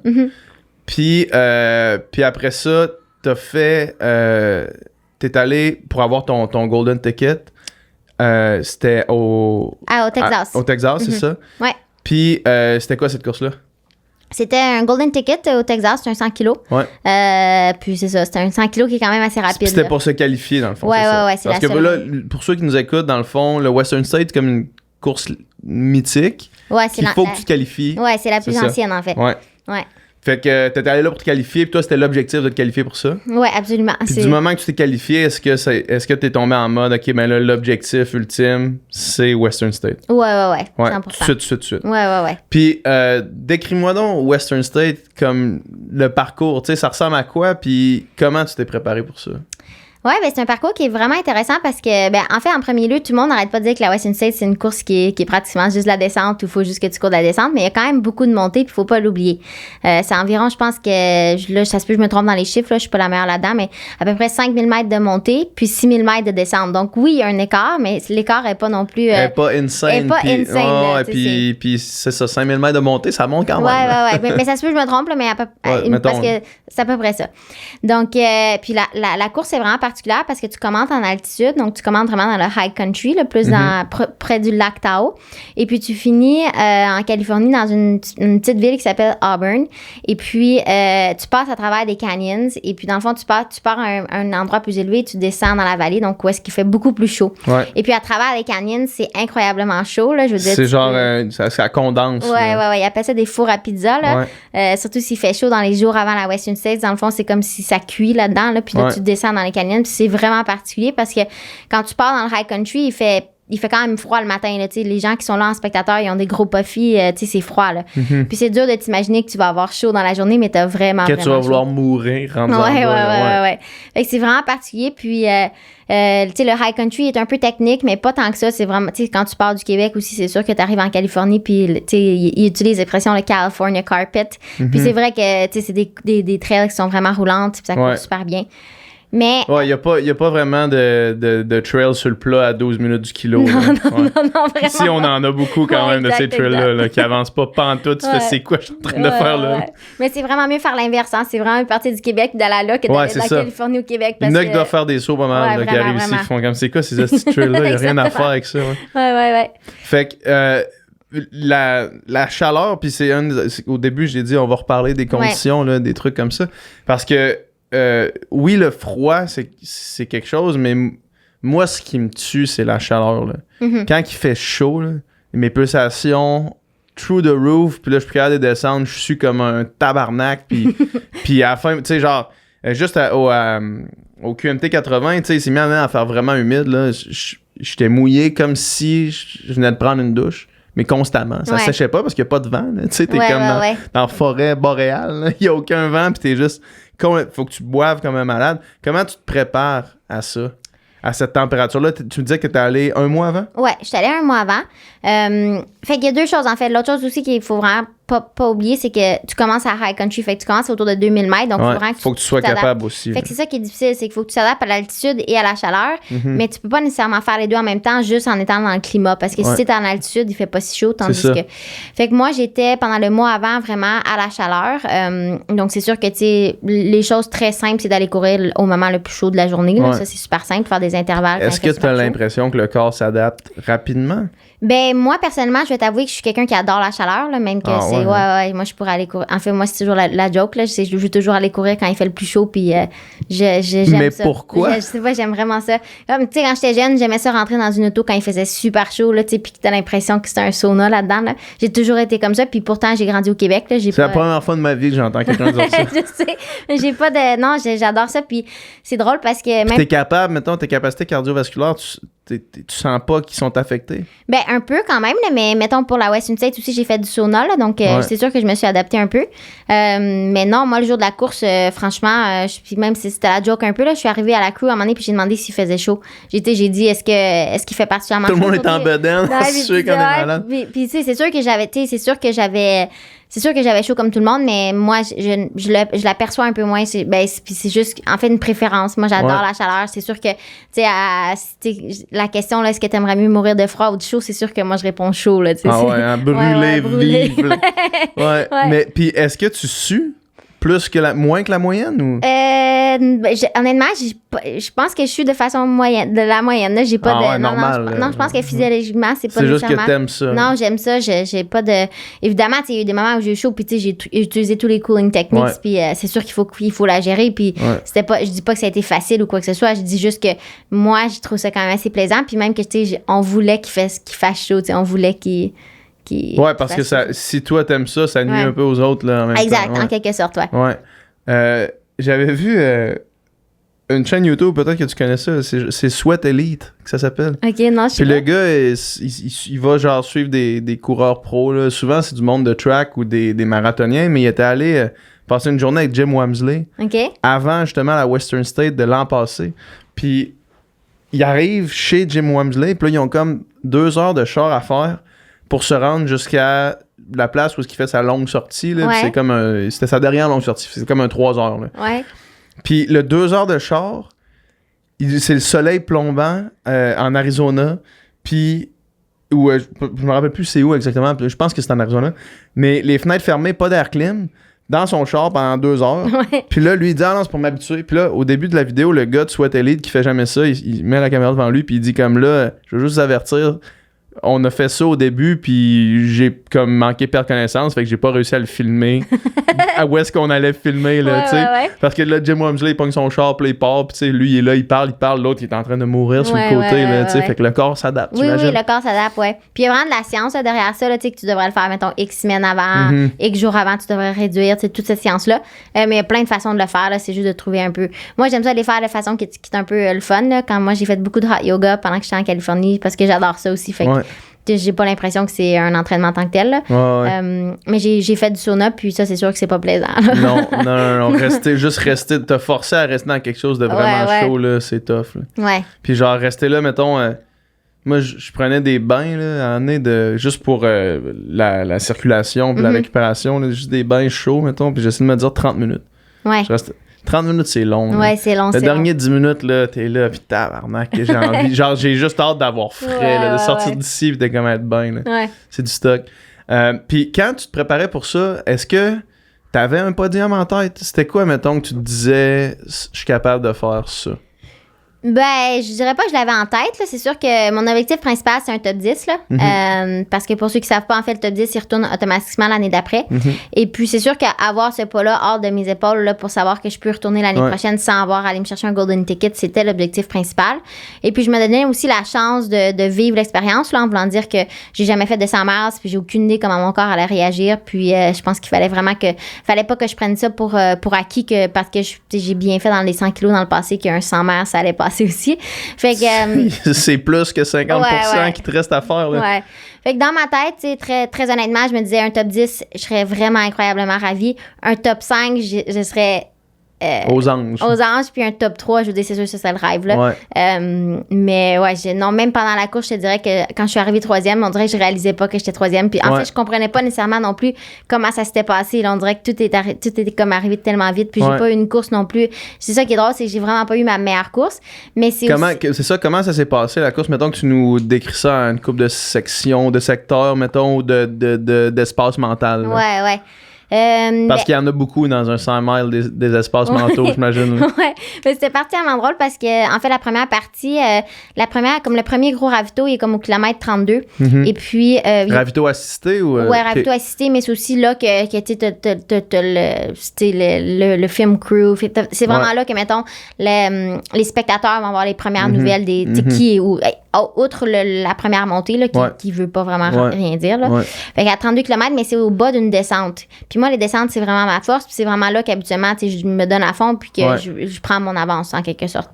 Puis après ça, t'as fait... t'es allé pour avoir ton golden ticket. C'était au Texas. Au Texas, c'est ça? Ouais. Puis c'était quoi cette course-là? C'était un golden ticket au Texas, c'était un 100 kilos. Ouais. Puis c'est ça, c'était un 100 kilos qui est quand même assez rapide. C'était pour se qualifier, dans le fond. Ouais, c'est parce que là, pour ceux qui nous écoutent, dans le fond, le Western States, c'est comme une course mythique. Ouais, il faut que tu te qualifies. Ouais, c'est la plus ancienne, en fait. Ouais. Fait que t'étais allé là pour te qualifier, puis toi, c'était l'objectif de te qualifier pour ça. Ouais, absolument. Puis du moment que tu t'es qualifié, est-ce que t'es tombé en mode, OK, ben là, l'objectif ultime, c'est Western State? Ouais. 100%. Tout de suite. Ouais. Puis décris-moi donc Western State comme le parcours, tu sais, ça ressemble à quoi, puis comment tu t'es préparé pour ça? Oui, ben c'est un parcours qui est vraiment intéressant parce que, en fait, en premier lieu, tout le monde n'arrête pas de dire que la Western States, c'est une course qui est pratiquement juste la descente, où il faut juste que tu cours de la descente, mais il y a quand même beaucoup de montées, puis il ne faut pas l'oublier. C'est environ, je pense que, là, ça se peut que je me trompe dans les chiffres, là, je suis pas la meilleure là-dedans, mais à peu près 5000 mètres de montée, puis 6000 mètres de descente. Donc, oui, il y a un écart, mais l'écart n'est pas non plus... Elle n'est pas insane. Puis c'est ça, 5000 mètres de montée, ça monte quand même. Ouais. mais ça se peut que je me trompe, là, mais parce que c'est à peu près ça. Donc, puis la course est vraiment particulière parce que tu commences en altitude, donc tu commences vraiment dans le high country, là, plus près du lac Tahoe. Et puis tu finis en Californie dans une petite ville qui s'appelle Auburn. Et puis tu passes à travers des canyons. Et puis dans le fond, tu pars à un endroit plus élevé et tu descends dans la vallée, donc où est-ce qu'il fait beaucoup plus chaud. Ouais. Et puis à travers les canyons, c'est incroyablement chaud. Là, je veux dire, c'est genre, ça condense. Ouais. Ils appellent ça des fours à pizza. Là. Surtout s'il fait chaud dans les jours avant la Western States. Dans le fond, c'est comme si ça cuit là-dedans. Là, puis là, tu descends dans les canyons. Puis c'est vraiment particulier parce que quand tu pars dans le high country, il fait quand même froid le matin. Là, les gens qui sont là en spectateur, ils ont des gros puffy. C'est froid. Là. Puis c'est dur de t'imaginer que tu vas avoir chaud dans la journée, mais t'as vraiment tu vas vouloir mourir. Ouais. Fait que c'est vraiment particulier. Puis le high country est un peu technique, mais pas tant que ça. C'est vraiment, quand tu pars du Québec aussi, c'est sûr que tu arrives en Californie, puis ils utilisent l'expression le California carpet. Puis c'est vrai que c'est des trails qui sont vraiment roulantes, puis ça court super bien. Mais... Ouais, il n'y a pas vraiment de trail sur le plat à 12 minutes du kilo. Non, vraiment. Ici, on en a beaucoup quand même de ces trails-là qui avancent pas pantoute. Tu fais, c'est quoi je suis en train de faire là? Ouais. Mais c'est vraiment mieux faire l'inverse. Hein? C'est vraiment partir du Québec d'aller là que d'aller de la Californie au Québec. Il y en a qui doivent faire des sauts pas mal qui arrivent ici, qui font comme c'est quoi ces trails-là? Il n'y a rien à faire avec ça. Ouais. Fait que... la chaleur, puis au début, j'ai dit on va reparler des conditions, là, des trucs comme ça. Parce que oui, le froid, c'est quelque chose, mais moi, ce qui me tue, c'est la chaleur. Là. Quand il fait chaud, là, mes pulsations through the roof, puis là, je suis capable de descendre, je suis comme un tabarnak, puis à la fin, tu sais, genre, juste au QMT 80, tu sais, il s'est mis à faire vraiment humide, là, j'étais mouillé comme si je venais de prendre une douche. Mais constamment. Ça séchait pas parce qu'il n'y a pas de vent. Tu sais, t'es comme dans la forêt boréale. Il n'y a aucun vent, puis t'es juste... Faut que tu boives comme un malade. Comment tu te prépares à ça? À cette température-là? Tu me disais que t'es allé un mois avant? Ouais, je suis allée un mois avant. Fait qu'il y a deux choses, en fait. L'autre chose aussi qu'il faut vraiment pas oublier, c'est que tu commences à high country. Fait que tu commences autour de 2000 mètres. Donc, faut que tu sois capable aussi. Fait que c'est ça qui est difficile, c'est qu'il faut que tu t'adaptes à l'altitude et à la chaleur. Mais tu peux pas nécessairement faire les deux en même temps juste en étant dans le climat. Parce que si t'es en altitude, il fait pas si chaud. Tandis que. Fait que moi, j'étais pendant le mois avant vraiment à la chaleur. Donc, c'est sûr que, tu sais, les choses très simples, c'est d'aller courir au moment le plus chaud de la journée. Là. Ça, c'est super simple, faire des intervalles. Est-ce que tu as l'impression que le corps s'adapte rapidement? Ben, moi, personnellement, je vais t'avouer que je suis quelqu'un qui adore la chaleur, là, même que c'est. Ouais, moi, je pourrais aller courir. En fait, moi, c'est toujours la joke, là. Je veux toujours aller courir quand il fait le plus chaud, puis j'aime Mais ça. Pourquoi? Je sais pas, j'aime vraiment ça. Comme, tu sais, quand j'étais jeune, j'aimais ça rentrer dans une auto quand il faisait super chaud, là, tu sais, puis que t'as l'impression que c'était un sauna là-dedans, là. J'ai toujours été comme ça, puis pourtant, j'ai grandi au Québec, là. C'est la première fois de ma vie que j'entends quelqu'un dire ça. Je sais, mais j'ai pas de. Non, j'adore ça, puis c'est drôle parce que. Même... T'es capable, mettons, tes capacités cardiovasculaires, tu sens pas qu'ils sont affectés? Ben, un peu quand même, là, mais mettons pour la Western States aussi, j'ai fait du sauna, là, donc c'est sûr que je me suis adaptée un peu. Mais non, moi, le jour de la course, franchement, puis même si c'était la joke un peu, là, je suis arrivée à la crew à un moment donné, puis j'ai demandé s'il faisait chaud. J'ai dit, est-ce qu'il fait particulièrement chaud? Tout le monde est en bedaine, c'est sûr qu'on est malade. Puis tu sais, c'est sûr que j'avais chaud comme tout le monde, mais moi, je l'aperçois un peu moins. C'est juste, en fait, une préférence. Moi, j'adore la chaleur. C'est sûr que, tu sais, la question, là, est-ce que tu aimerais mieux mourir de froid ou de chaud? C'est sûr que moi, je réponds chaud, là, tu sais. Ah ouais, brûlé, vif. Ouais. Mais, puis, est-ce que tu sues moins que la moyenne ou? Honnêtement, je pense que je suis de la moyenne. Là, j'ai pas de. Normal, non, je pense que physiologiquement, c'est pas nécessairement. C'est juste que t'aimes ça. Non, j'aime ça. J'ai pas de. Évidemment, il y a eu des moments où j'ai eu chaud, puis tu sais, j'ai utilisé tous les cooling techniques, puis c'est sûr qu'il faut la gérer, puis c'était pas. Je dis pas que ça a été facile ou quoi que ce soit. Je dis juste que moi, je trouve ça quand même assez plaisant, puis même que tu sais, on voulait qu'il fasse chaud, tu sais, on voulait qu'il. Ouais, parce que si toi t'aimes ça, ça nuit un peu aux autres là, en même exact, temps. En quelque sorte, ouais. J'avais vu une chaîne YouTube, peut-être que tu connais ça, c'est Sweat Elite que ça s'appelle. Ok, non, je sais pas. Puis le gars, il va genre suivre des coureurs pros, là. Souvent c'est du monde de track ou des marathoniens, mais il était allé passer une journée avec Jim Wamsley. Ok. Avant justement la Western State de l'an passé. Puis il arrive chez Jim Wamsley, puis là ils ont comme 2 heures de char à faire pour se rendre jusqu'à la place où il fait sa longue sortie. Là, c'est comme c'était sa dernière longue sortie. C'est comme un 3 heures. Là. Ouais. Puis le 2 heures de char, c'est le soleil plombant en Arizona. Puis, je me rappelle plus c'est où exactement. Je pense que c'est en Arizona. Mais les fenêtres fermées, pas d'air clim, dans son char pendant 2 heures. Ouais. Puis là, lui, il dit « Ah non, c'est pour m'habituer. » Puis là, au début de la vidéo, le gars de Sweat Elite qui fait jamais ça, il met la caméra devant lui puis il dit comme là, je veux juste vous avertir, on a fait ça au début, puis j'ai comme manqué perdre connaissance, fait que j'ai pas réussi à le filmer. À où est-ce qu'on allait filmer, là, tu sais. Ouais. Parce que là, Jim Wamsley, il pogne son char, puis il part, puis tu sais, lui, il est là, il parle, l'autre, il est en train de mourir sur le côté, là, tu sais. Fait que le corps s'adapte, oui, le corps s'adapte, ouais. Puis il y a vraiment de la science là, derrière ça, là, tu sais, que tu devrais le faire, mettons, X semaines avant, X jours avant, tu devrais réduire, tu sais, toute cette science-là. Mais il y a plein de façons de le faire, là, c'est juste de trouver un peu. Moi, j'aime ça les faire de façon qui est un peu le fun, là. Quand moi, j'ai fait beaucoup de hot yoga pendant que j'étais en Californie, parce que j'adore ça aussi, fait que j'ai pas l'impression que c'est un entraînement en tant que tel. Là. Mais j'ai fait du sauna, puis ça, c'est sûr que c'est pas plaisant. non. Rester, te forcer à rester dans quelque chose de vraiment chaud, là, c'est tough. Là. Ouais. Puis genre, rester là, mettons, moi, je prenais des bains, là, juste pour la circulation puis la récupération, là, juste des bains chauds, mettons, puis j'essaie de me dire 30 minutes. Ouais. 30 minutes, c'est long. Ouais, c'est long. Le dernier 10 minutes, là, t'es là, pis tabarnak, j'ai envie. Genre, j'ai juste hâte d'avoir frais, là, de sortir d'ici pis de comme être bien. Là. Ouais. C'est du stock. Puis quand tu te préparais pour ça, est-ce que t'avais un podium en tête? C'était quoi, mettons, que tu te disais, je suis capable de faire ça? Ben, je dirais pas que je l'avais en tête. Là. C'est sûr que mon objectif principal, c'est un top 10. Là. Parce que pour ceux qui savent pas, en fait, le top 10, il retourne automatiquement l'année d'après. Et puis, c'est sûr qu'avoir ce pas-là hors de mes épaules là, pour savoir que je peux retourner l'année prochaine sans avoir à aller me chercher un golden ticket, c'était l'objectif principal. Et puis, je me donnais aussi la chance de vivre l'expérience, là, en voulant dire que j'ai jamais fait de 100 miles, puis j'ai aucune idée comment mon corps allait réagir. Puis, je pense qu'il fallait vraiment fallait pas que je prenne ça pour acquis, parce que j'ai bien fait dans les 100 kilos dans le passé, qu'un 100 miles, ça allait passer aussi. Fait que c'est plus que 50% qui te reste à faire là. Ouais. Fait que dans ma tête, très, très honnêtement, je me disais un top 10, je serais vraiment incroyablement ravie. Un top 5, je serais aux anges. Aux anges, puis un top 3, je veux dire, c'est sûr que c'est le rêve, là. Ouais. Mais ouais, non, même pendant la course, je te dirais que quand je suis arrivée 3e, on dirait que je réalisais pas que j'étais 3e. Puis en fait, je comprenais pas nécessairement non plus comment ça s'était passé. Là, on dirait que tout était comme arrivé tellement vite. Puis j'ai pas eu une course non plus. C'est ça qui est drôle, c'est que j'ai vraiment pas eu ma meilleure course. Mais c'est comment ça s'est passé, la course? Mettons que tu nous décris ça en une couple de sections, de secteurs, mettons, ou d'espace mental. Là. Ouais. Parce qu'il y en a beaucoup dans un 100 miles des espaces mentaux, j'imagine. Ouais, mais c'était particulièrement drôle parce que, en fait, la première partie, comme le premier gros ravito, il est comme au kilomètre 32. Mm-hmm. Et puis. Ravito assisté ou. Ouais, ravito assisté, mais c'est aussi là que tu le film crew. C'est vraiment là que, mettons, les spectateurs vont avoir les premières nouvelles des qui est où. Outre la première montée, là, qui veut pas vraiment rien dire. Là. Ouais. Fait qu'à 32 km, mais c'est au bas d'une descente. Puis moi, les descentes, c'est vraiment ma force. Puis c'est vraiment là qu'habituellement, je me donne à fond puis que je prends mon avance, en quelque sorte.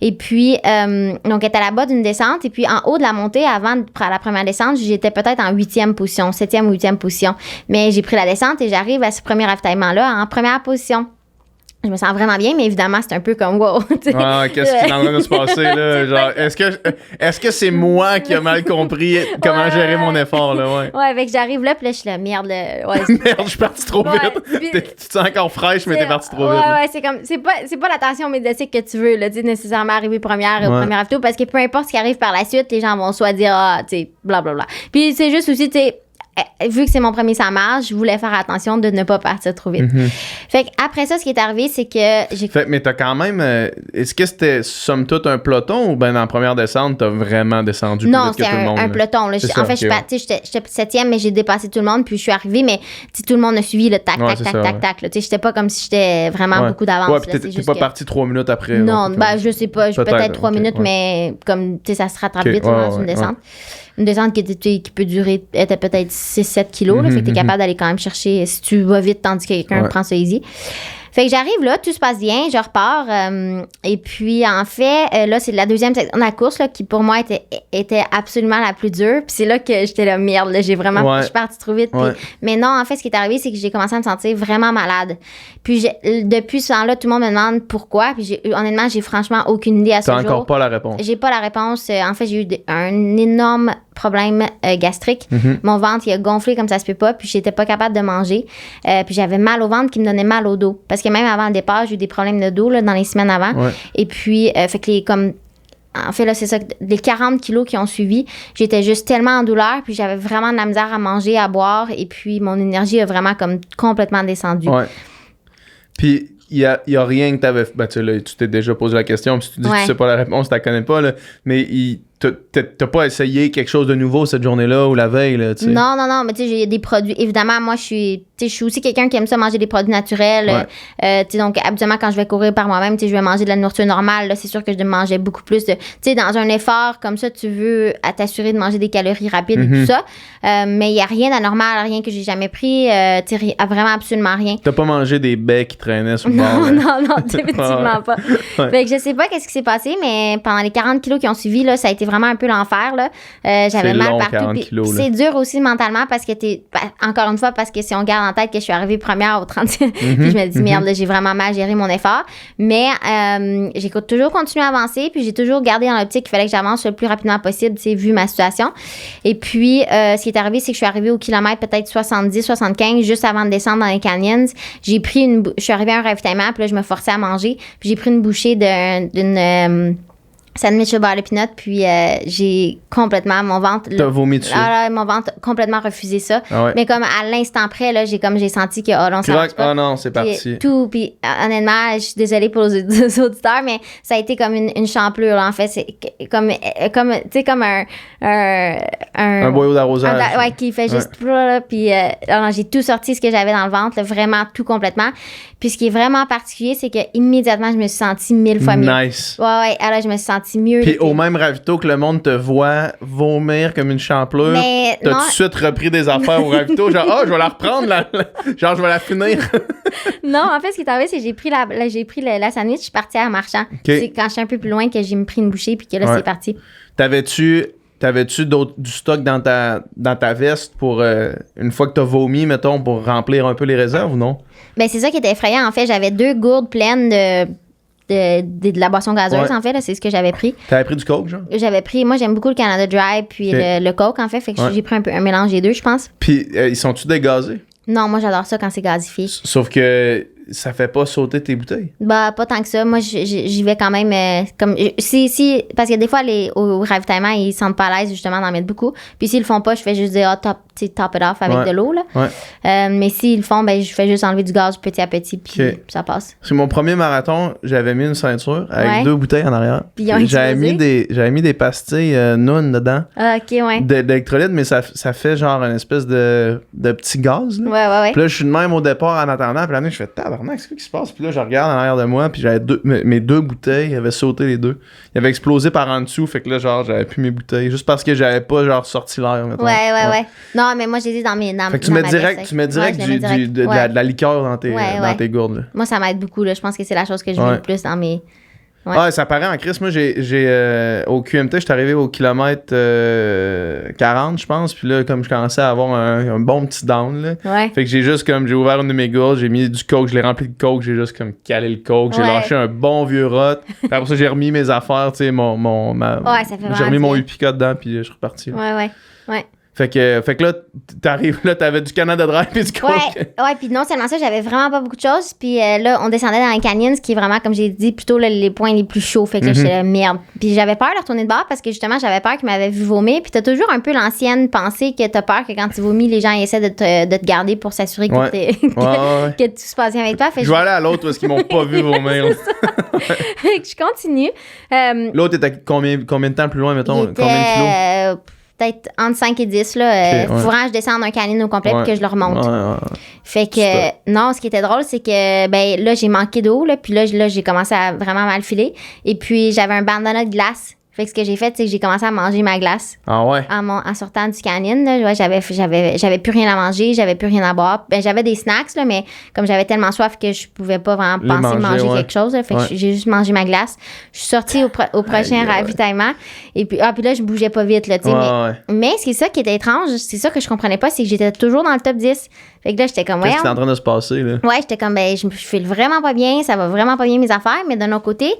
Et puis, donc, elle était à la bas d'une descente. Et puis, en haut de la montée, avant la première descente, j'étais peut-être en 8e position, 7e ou 8e position. Mais j'ai pris la descente et j'arrive à ce premier ravitaillement-là en première position. Je me sens vraiment bien, mais évidemment, c'est un peu comme wow. Qu'est-ce qui est en train de se passer là? Genre, est-ce que c'est moi qui ai mal compris comment gérer mon effort là? Ouais, fait que j'arrive là, puis là, je suis là, merde. Merde, je suis partie trop vite. Puis, tu te sens encore fraîche, mais t'es partie trop vite. Ouais, c'est comme, c'est pas l'attention médiatique que tu veux, là, tu sais, nécessairement arriver première au premier ravito, parce que peu importe ce qui arrive par la suite, les gens vont soit dire, tu sais, blablabla. Puis c'est juste aussi, tu sais, vu que c'est mon premier samage, je voulais faire attention de ne pas partir trop vite. Mm-hmm. Fait qu'après ça, ce qui est arrivé, c'est que mais t'as quand même... est-ce que c'était somme toute un peloton ou ben dans la première descente, t'as vraiment descendu plus vite que tout le monde? Non, c'est un peloton. Là. En fait, j'étais 7e, mais j'ai dépassé tout le monde, puis je suis arrivée, mais tout le monde a suivi le tac. J'étais pas comme si j'étais vraiment beaucoup d'avance. Ouais, puis t'es pas parti 3 minutes après. Non, je sais pas. Peut-être 3 minutes, mais comme, tu sais, ça se rattrape vite dans une descente. Une descente qui peut durer, était peut-être 6-7 kilos. Là, fait que t'es capable d'aller quand même chercher si tu vas vite tandis que quelqu'un prend ça easy. Fait que j'arrive là, tout se passe bien, je repars. Et puis, en fait, là, c'est la deuxième section de la course là, qui, pour moi, était absolument la plus dure. Puis c'est là que j'étais là, merde, là, je suis partie trop vite. Puis, mais non, en fait, ce qui est arrivé, c'est que j'ai commencé à me sentir vraiment malade. Puis depuis ce temps-là, tout le monde me demande pourquoi. Puis honnêtement, j'ai franchement aucune idée à ce jour. T'as encore pas la réponse? J'ai pas la réponse. En fait, j'ai eu un énorme problème gastrique. Mm-hmm. Mon ventre, il a gonflé comme ça se peut pas. Puis j'étais pas capable de manger. Puis j'avais mal au ventre qui me donnait mal au dos. Parce que même avant le départ, j'ai eu des problèmes de dos là, dans les semaines avant. Ouais. Et puis, fait que en fait, là, c'est ça, les 40 kilos qui ont suivi, j'étais juste tellement en douleur, puis j'avais vraiment de la misère à manger, à boire, et puis mon énergie a vraiment comme complètement descendu. Ouais. Puis, il y a rien que t'avais... Ben, tu t'es déjà posé la question, puis tu dis que tu sais pas la réponse, tu la connais pas, là, mais t'as pas essayé quelque chose de nouveau cette journée-là ou la veille, là, tu sais? Non, mais tu sais, j'ai des produits... Évidemment, moi, je suis aussi quelqu'un qui aime ça manger des produits naturels. Tu sais, donc, habituellement, quand je vais courir par moi-même, tu sais, je vais manger de la nourriture normale. Là, c'est sûr que je mangeais beaucoup plus de... Tu sais, dans un effort comme ça, tu veux t'assurer de manger des calories rapides et tout ça. Mais il n'y a rien d'anormal, rien que j'ai jamais pris. Tu sais, vraiment absolument rien. T'as pas mangé des baies qui traînaient sur le bord? Non, définitivement pas. Fait que je sais pas qu'est-ce qui s'est passé, mais pendant les 40 kilos qui ont suivi, là, ça a été vraiment un peu l'enfer, là. J'avais mal partout. Kilos, c'est dur aussi mentalement parce que encore une fois, parce que si on garde en tête que je suis arrivée première au 30, puis je me dis, merde, là, j'ai vraiment mal géré mon effort. Mais j'ai toujours continué à avancer, puis j'ai toujours gardé dans l'optique qu'il fallait que j'avance le plus rapidement possible, tu sais, vu ma situation. Et puis, ce qui est arrivé, c'est que je suis arrivée au kilomètre peut-être 70, 75, juste avant de descendre dans les canyons. Je suis arrivée à un ravitaillement, puis là, je me forçais à manger, puis j'ai pris une bouchée d'une sandwich au beurre de pinot, puis j'ai complètement mon ventre... T'as vomi dessus? Mon ventre complètement refusé ça. Ah ouais. Mais comme à l'instant près, là, j'ai senti que non, ça marche pas. Oh non, c'est parti. Puis honnêtement, je suis désolée pour les auditeurs, mais ça a été comme une champlure, là, en fait. C'est comme tu sais, comme un boyau d'arrosage. Ouais, qui fait juste... Puis j'ai tout sorti ce que j'avais dans le ventre, là, vraiment tout complètement. Puis ce qui est vraiment particulier, c'est que immédiatement je me suis sentie 1000 fois mieux. Nice. Ouais, alors je me suis sentie mieux. Puis au même ravito que le monde te voit vomir comme une champlure, t'as tout de suite repris des affaires au ravito, genre je vais la reprendre, genre je vais la finir. Non, en fait ce qui est arrivé, c'est que j'ai pris la sandwich, je suis partie en marchant. Okay. C'est quand je suis un peu plus loin que j'ai pris une bouchée puis que là c'est parti. T'avais-tu T'avais-tu du stock dans ta veste pour une fois que t'as vomi, mettons, pour remplir un peu les réserves ou non? Ben, c'est ça qui était effrayant. En fait, j'avais 2 gourdes pleines de la boisson gazeuse, en fait. Là, c'est ce que j'avais pris. T'avais pris du Coke, genre? J'avais pris... Moi, j'aime beaucoup le Canada Dry puis le Coke, en fait. Fait que j'ai pris un mélange des deux, je pense. Puis, ils sont-tu dégazés? Non, moi, j'adore ça quand c'est gazifié. Sauf que ça fait pas sauter tes bouteilles? Bah, pas tant que ça. Moi, j'y vais quand même comme... parce que des fois, au ravitaillement, ils sentent pas à l'aise, justement, d'en mettre beaucoup. Puis s'ils le font pas, je fais juste dire, top it off avec de l'eau, là. Mais s'ils le font, ben, je fais juste enlever du gaz petit à petit, puis ça passe. C'est mon premier marathon, j'avais mis une ceinture avec 2 bouteilles en arrière. Puis j'avais mis des pastilles Noun dedans. Ah, OK, ouais. D'électrolytes, mais ça fait genre une espèce de petit gaz, là. Ouais. Puis là, je suis de même au départ en attendant, puis là, je fais tabarnak, c'est quoi qui se passe? Puis là, je regarde en arrière de moi, puis j'avais mes 2 bouteilles, avaient sauté les 2. Ils avaient explosé par en dessous, fait que là, genre, j'avais plus mes bouteilles, juste parce que j'avais pas, genre, sorti l'air, mettons. Ouais. Non, mais moi, j'ai dit dans fait que tu mets direct de la liqueur dans tes gourdes, là. Moi, ça m'aide beaucoup, là. Je pense que c'est la chose que je veux le plus dans mes... Ouais, ça paraît en crise. Moi, au QMT, j'étais arrivé au kilomètre 40, je pense. Puis là, comme je commençais à avoir un bon petit down, là. Fait que j'ai ouvert une de mes gourdes, j'ai mis du Coke, je l'ai rempli de Coke, j'ai juste comme calé le Coke, j'ai lâché un bon vieux rot. Puis après ça, j'ai remis mes affaires, tu sais, j'ai remis mon Upica dedans, puis je suis reparti. Ouais. Fait que là, t'arrives là, t'avais du Canada Dry puis du Coke. Ouais, puis non seulement ça, j'avais vraiment pas beaucoup de choses. Puis là, on descendait dans les canyons, ce qui est vraiment, comme j'ai dit, plutôt là, les points les plus chauds. Fait que là, j'étais là, merde. Puis j'avais peur de retourner de bord parce que justement, j'avais peur qu'ils m'avaient vu vomir. Puis t'as toujours un peu l'ancienne pensée que t'as peur que quand tu vomis, les gens essaient de te garder pour s'assurer que tout se passe bien avec toi. Fait je vais aller à l'autre parce qu'ils m'ont pas vu vomir. Fait que je continue. L'autre était combien de temps plus loin, mettons? Combien de kilos? Peut-être entre 5 et 10, là. Faudra que je descende un canyon au complet puis que je le remonte. Fait que, non, ce qui était drôle, c'est que, ben, là, j'ai manqué d'eau, là. Puis là, j'ai commencé à vraiment mal filer. Et puis, j'avais un bandana de glace. Fait que ce que j'ai fait, c'est que j'ai commencé à manger ma glace. Ah ouais? En sortant du canyon, là. Ouais, j'avais plus rien à manger, j'avais plus rien à boire. Ben, j'avais des snacks, là, mais comme j'avais tellement soif que je pouvais pas vraiment penser manger quelque chose, là. Fait que j'ai juste mangé ma glace. Je suis sortie au prochain ravitaillement. Et puis, puis là, je bougeais pas vite, là, tu sais. Mais c'est ça qui était étrange, c'est ça que je comprenais pas, c'est que j'étais toujours dans le top 10. Fait que là, j'étais comme, qu'est-ce qui est en train de se passer, là? Ouais, j'étais comme, ben, je file vraiment pas bien, ça va vraiment pas bien mes affaires, mais d'un autre côté,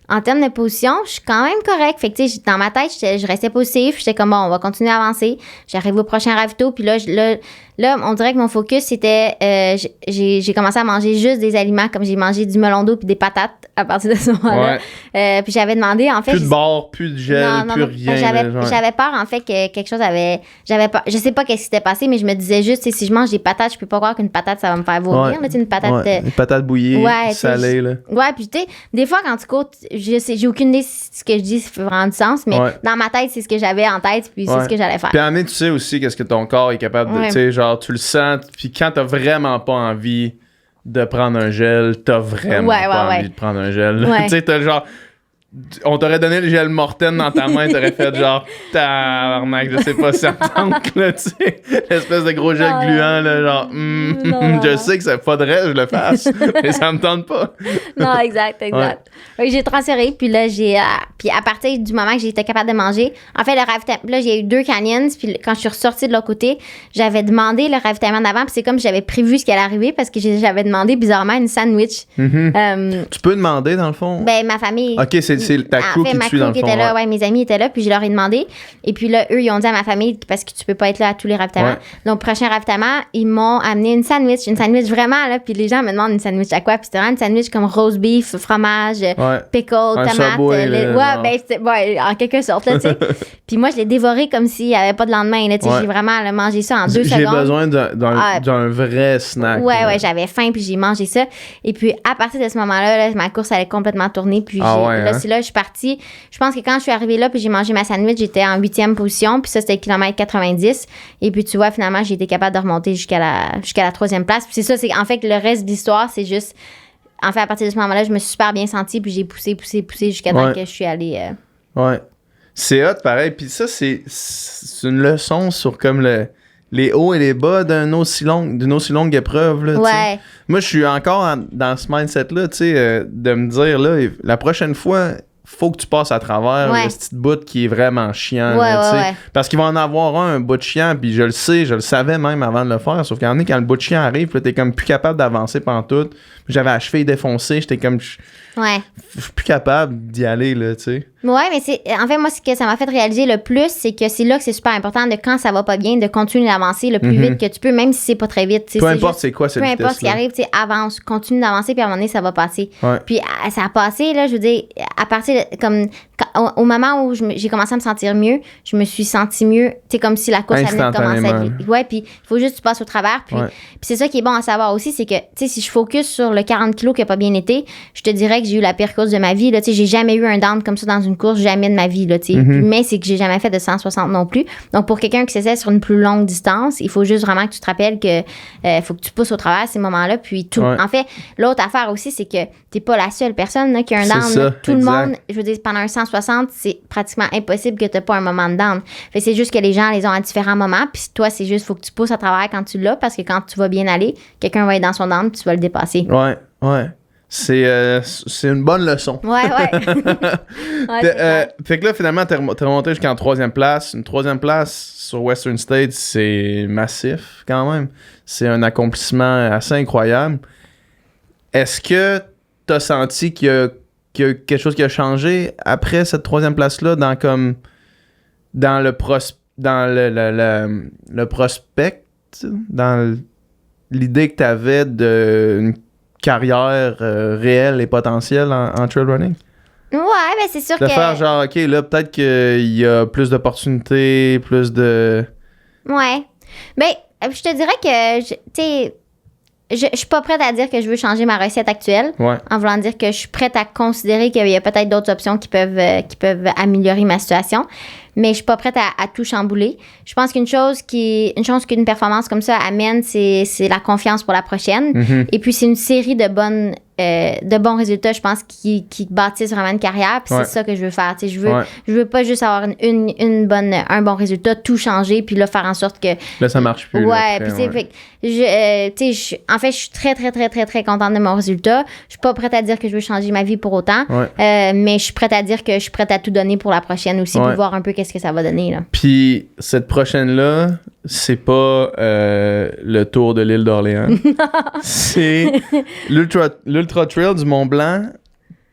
en termes de position, je suis quand même correcte. Fait que, tu sais, dans ma tête, je restais positive. J'étais comme, bon, on va continuer à avancer. J'arrive au prochain ravito. Puis là, on dirait que mon focus, c'était... j'ai commencé à manger juste des aliments, comme j'ai mangé du melon d'eau puis des patates à partir de ce moment-là. Puis j'avais demandé, en fait... Plus de bord, plus de gel, plus rien. J'avais peur, en fait, que quelque chose avait... Je sais pas qu'est-ce qui s'était passé, mais je me disais juste, si je mange des patates, je peux pas croire qu'une patate, ça va me faire vomir. Là, une patate... Une patate bouillie, salée, là. Ouais, puis tu sais, des fois, quand tu cours, j'ai aucune idée si ce que je dis fait vraiment du sens, mais dans ma tête, c'est ce que j'avais en tête, puis c'est ce que j'allais faire. Puis tu sais aussi qu'est-ce que ton corps est capable de... Tu sais, genre, tu le sens, puis quand t'as vraiment pas envie de prendre un gel, t'as vraiment pas envie de prendre un gel. Tu sais, t'as genre... On t'aurait donné le gel Morten dans ta main, t'aurais fait genre tabarnak, je sais pas si ça me tente, là, tu sais, l'espèce de gros gel gluant, là, genre je sais que ça faudrait que je le fasse, mais ça me tente pas. Non, exact. Ouais, j'ai transféré, puis là, puis à partir du moment que j'étais capable de manger, en fait, le ravitaillement, là, j'ai eu 2 canyons, puis quand je suis ressortie de l'autre côté, j'avais demandé le ravitaillement d'avant, puis c'est comme j'avais prévu ce qui allait arriver, parce que j'avais demandé bizarrement une sandwich. Tu peux demander, dans le fond? Ben, ma famille... OK, c'est ta crew qui te suit dans le fond. Était là, mes amis étaient là, puis je leur ai demandé. Et puis là, eux, ils ont dit à ma famille, parce que tu peux pas être là à tous les ravitaillements. Donc, prochain ravitaillement, ils m'ont amené une sandwich vraiment, là, puis les gens me demandent une sandwich à quoi, puis c'était vraiment une sandwich comme roast beef, fromage, pickle, tomate. En quelque sorte, là, tu sais. Puis moi, je l'ai dévoré comme s'il n'y avait pas de lendemain, là, tu sais. J'ai vraiment mangé ça en 2 secondes. J'ai besoin d'un vrai snack. Ouais, j'avais faim, puis j'ai mangé ça. Et puis, à partir de ce moment-là, là, ma course allait complètement tourner, puis là, je suis partie. Je pense que quand je suis arrivée là puis j'ai mangé ma sandwich, j'étais en 8e position. Puis ça, c'était kilomètre 90. Et puis, tu vois, finalement, j'ai été capable de remonter jusqu'à la 3e place. Puis c'est ça, c'est en fait, le reste de l'histoire, c'est juste... En fait, à partir de ce moment-là, je me suis super bien sentie. Puis j'ai poussé jusqu'à temps que je suis allée... Ouais. C'est hot, pareil. Puis ça, c'est une leçon sur comme les hauts et les bas d'une aussi longue épreuve. Là, ouais. Moi, je suis encore dans ce mindset-là, tu sais, de me dire, là, la prochaine fois... faut que tu passes à travers le petit bout qui est vraiment chiant. Parce qu'il va en avoir un bout de chiant, puis je le sais, je le savais même avant de le faire, sauf qu'il y en a quand le bout de chiant arrive, là, t'es comme plus capable d'avancer pantoute. J'avais la cheville défoncée, j'étais comme... Je suis plus capable d'y aller, là, tu sais. Ouais, mais en fait, moi, ce que ça m'a fait réaliser le plus, c'est que c'est là que c'est super important de quand ça va pas bien, de continuer d'avancer le plus vite que tu peux, même si c'est pas très vite. Peu importe c'est quoi cette vitesse. Peu importe ce qui arrive, tu sais, avance, continue d'avancer, puis à un moment donné, ça va passer. Ouais. Puis ça a passé, là, je veux dire, à partir de, comme, au moment où j'ai commencé à me sentir mieux, je me suis sentie mieux, tu sais, comme si la course venait de commencer. Ouais, puis il faut juste que tu passes au travers. Puis c'est ça qui est bon à savoir aussi, c'est que, tu sais, si je focus sur le 40 kilos qui a pas bien été, je te dirais que j'ai eu la pire course de ma vie, là, tu sais, j'ai jamais eu un down comme ça dans une course, jamais de ma vie, là, tu sais. Mais c'est que j'ai jamais fait de 160 non plus. Donc, pour quelqu'un qui s'essaie sur une plus longue distance, il faut juste vraiment que tu te rappelles que faut que tu pousses au travers ces moments-là. Puis tout. En fait, l'autre affaire aussi, c'est que t'es pas la seule personne là, qui a un down. Là. Tout le monde, je veux dire, pendant un 160, c'est pratiquement impossible que t'aies pas un moment de down. Fait c'est juste que les gens les ont à différents moments. Puis toi, c'est juste, faut que tu pousses à travers quand tu l'as, parce que quand tu vas bien aller, quelqu'un va être dans son down, puis tu vas le dépasser. Ouais. C'est une bonne leçon. Ouais. Fait que là, finalement, t'es remonté jusqu'en 3e place. Une 3e place sur Western States, c'est massif quand même. C'est un accomplissement assez incroyable. Est-ce que t'as senti qu'il y a quelque chose qui a changé après cette 3e place-là dans le prospect, dans l'idée que t'avais d'une carrière réelle et potentielle en trail running? Ouais, ben c'est sûr de faire genre, OK, là, peut-être qu'il y a plus d'opportunités, plus de... Ouais. Ben, je te dirais que, tu sais, je suis pas prête à dire que je veux changer ma recette actuelle. En voulant dire que je suis prête à considérer qu'il y a peut-être d'autres options qui peuvent améliorer ma situation. Mais je suis pas prête à tout chambouler. Je pense qu'une chose qu'une performance comme ça amène, c'est la confiance pour la prochaine. Et puis, c'est une série de bons résultats, je pense, qui bâtissent vraiment une carrière. Puis c'est ça que je veux faire. Tu sais, je veux pas juste avoir un bon résultat, tout changer, puis là, faire en sorte que... Là, ça marche plus. Puis en fait, je suis très, très, très, très, très contente de mon résultat. Je suis pas prête à dire que je veux changer ma vie pour autant. Mais je suis prête à dire que je suis prête à tout donner pour la prochaine aussi, pour voir un peu qu'est-ce que ça va donner, là. Puis cette prochaine-là, c'est pas le tour de l'île d'Orléans. C'est l'Ultra Trail du Mont-Blanc.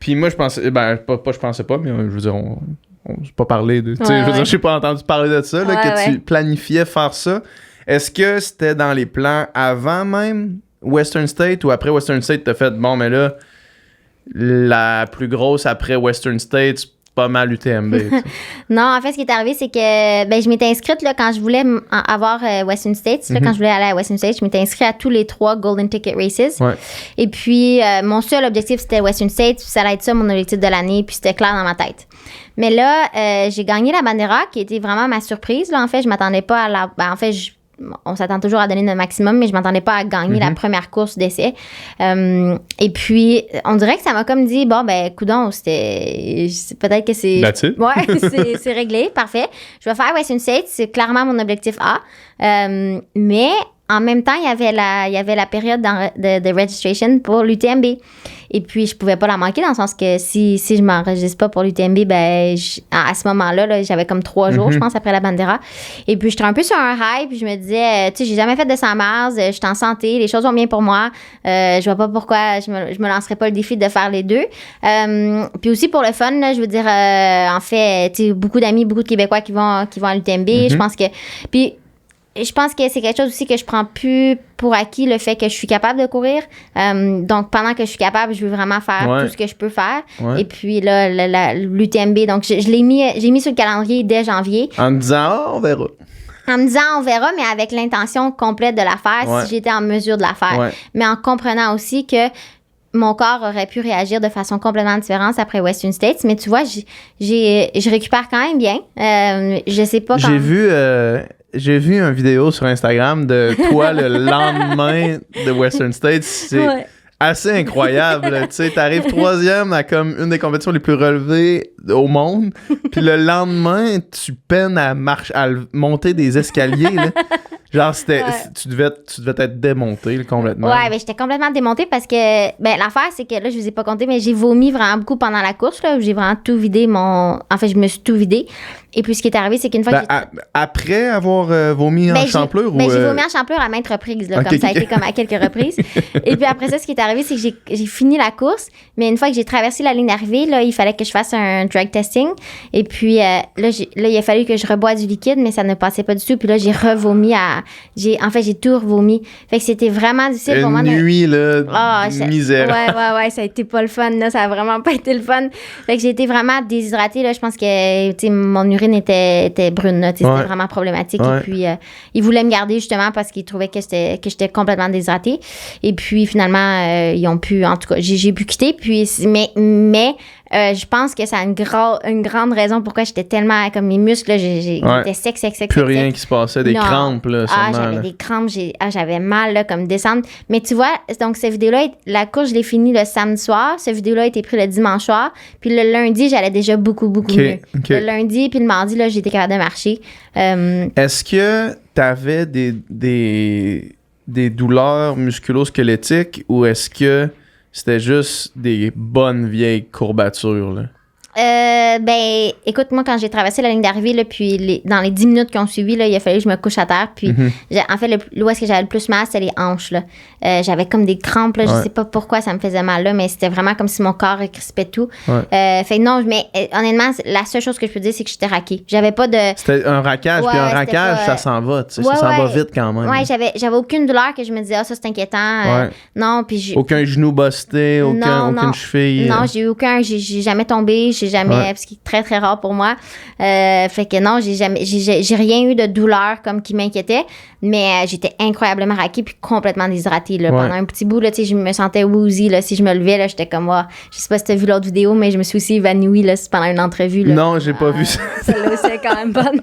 Puis moi, je pensais... je pensais pas, mais je veux dire, on s'est pas parlé de... je veux dire, j'ai pas entendu parler de ça, là, que tu planifiais faire ça. Est-ce que c'était dans les plans avant même Western State ou après Western State, t'as fait, bon, mais là, la plus grosse après Western State, pas mal UTMB. Non, en fait, ce qui est arrivé, c'est que je m'étais inscrite là, quand je voulais avoir Western States. Là, quand je voulais aller à Western States, je m'étais inscrite à tous les 3 Golden Ticket Races. Et puis, mon seul objectif, c'était Western States. Ça allait être ça, mon objectif de l'année. Puis, c'était clair dans ma tête. Mais là, j'ai gagné la Bandera, qui était vraiment ma surprise. Là, en fait, je m'attendais pas à la... on s'attend toujours à donner notre maximum, mais je m'attendais pas à gagner la première course d'essai. Et puis, on dirait que ça m'a comme dit, bon, ben, coudonc, peut-être que c'est... That's it. Ouais, c'est réglé, parfait. Je vais faire Western States, c'est clairement mon objectif A. Mais en même temps, il y avait la période de registration pour l'UTMB. Et puis, je pouvais pas la manquer dans le sens que si je m'enregistre pas pour l'UTMB, à ce moment-là, là, j'avais comme 3 jours, je pense, après la Bandera. Et puis, j'étais un peu sur un high, puis je me disais, tu sais, j'ai jamais fait de 100 miles, je suis en santé, les choses vont bien pour moi. Je vois pas pourquoi je me lancerais pas le défi de faire les deux. Puis aussi, pour le fun, là, je veux dire, en fait, tu sais, beaucoup d'amis, beaucoup de Québécois qui vont à l'UTMB. Je pense que... Puis, je pense que c'est quelque chose aussi que je prends plus pour acquis, le fait que je suis capable de courir. Donc, pendant que je suis capable, je veux vraiment faire tout ce que je peux faire. Et puis là, l'UTMB, donc j'ai mis sur le calendrier dès janvier. En me disant, on verra. En me disant, on verra, mais avec l'intention complète de la faire si j'étais en mesure de la faire. Mais en comprenant aussi que mon corps aurait pu réagir de façon complètement différente après Western States. Mais tu vois, je récupère quand même bien. Je sais pas quand... J'ai vu une vidéo sur Instagram de toi le lendemain de Western States. C'est assez incroyable. Tu sais, t'arrives 3e à comme une des compétitions les plus relevées au monde. Puis le lendemain, tu peines à monter des escaliers. Là. Genre, tu devais être démonté là, complètement. Ouais, ben j'étais complètement démontée parce que, ben l'affaire, c'est que là, je vous ai pas compté, mais j'ai vomi vraiment beaucoup pendant la course, là, où j'ai vraiment tout vidé En fait, je me suis tout vidé. Et puis, ce qui est arrivé, c'est qu'une fois que après avoir vomi en champlure? J'ai vomi en champlure à maintes reprises, là, comme ça a été comme à quelques reprises. Et puis après ça, ce qui est arrivé, c'est que j'ai fini la course, mais une fois que j'ai traversé la ligne d'arrivée, là, il fallait que je fasse un drug testing. Et puis là, il a fallu que je reboie du liquide, mais ça ne passait pas du tout. Puis là, j'ai revomi En fait, j'ai tout revomi. Fait que c'était vraiment difficile pour moi. Une nuit, là, misère. Ouais, ça a été pas le fun, là. Ça a vraiment pas été le fun. Fait que j'ai été vraiment déshydratée, là. Je pense que, tu sais, mon urine était brune, là. C'était vraiment problématique. Ouais. Et puis, ils voulaient me garder, justement, parce qu'ils trouvaient que j'étais complètement déshydratée. Et puis, finalement, ils ont pu, en tout cas, j'ai pu quitter. Puis, mais je pense que ça a une grande raison pourquoi j'étais tellement comme mes muscles là, j'étais sec. Plus rien qui se passait, des crampes là. J'avais des crampes, j'avais mal là, comme descendre. Mais tu vois, donc cette vidéo-là, la course je l'ai finie le samedi soir. Cette vidéo-là a été prise le dimanche soir. Puis le lundi, j'allais déjà beaucoup mieux. Le lundi puis le mardi là, j'étais capable de marcher. Est-ce que t'avais des douleurs musculo-squelettiques ou est-ce que c'était juste des bonnes vieilles courbatures, là? Ben, écoute, moi, quand j'ai traversé la ligne d'arrivée, là, puis dans les 10 minutes qui ont suivi, là, il a fallu que je me couche à terre. Puis, en fait, où est-ce que j'avais le plus mal, c'était les hanches, là. J'avais comme des crampes, là. Je sais pas pourquoi ça me faisait mal, là, mais c'était vraiment comme si mon corps crispait tout. Fait non, mais honnêtement, la seule chose que je peux dire, c'est que j'étais raquée. J'avais pas de... C'était un raquage, puis un raquage, ça s'en va, tu sais. Ça s'en va vite quand même. Ouais, j'avais aucune douleur que je me disais, ça, c'est inquiétant. Non, puis aucun genou busté, aucune cheville. Non, j'ai jamais tombé. J'ai jamais, ce qui est très très rare pour moi. Fait que non, j'ai rien eu de douleur comme qui m'inquiétait, mais j'étais incroyablement raquée puis complètement déshydratée là. Pendant un petit bout là, tu sais, je me sentais woozy là. Si je me levais là, j'étais comme moi. Je sais pas si t'as vu l'autre vidéo, mais je me suis aussi évanouie là pendant une entrevue là. Non, j'ai pas vu ça. Celle-là c'est quand même bonne.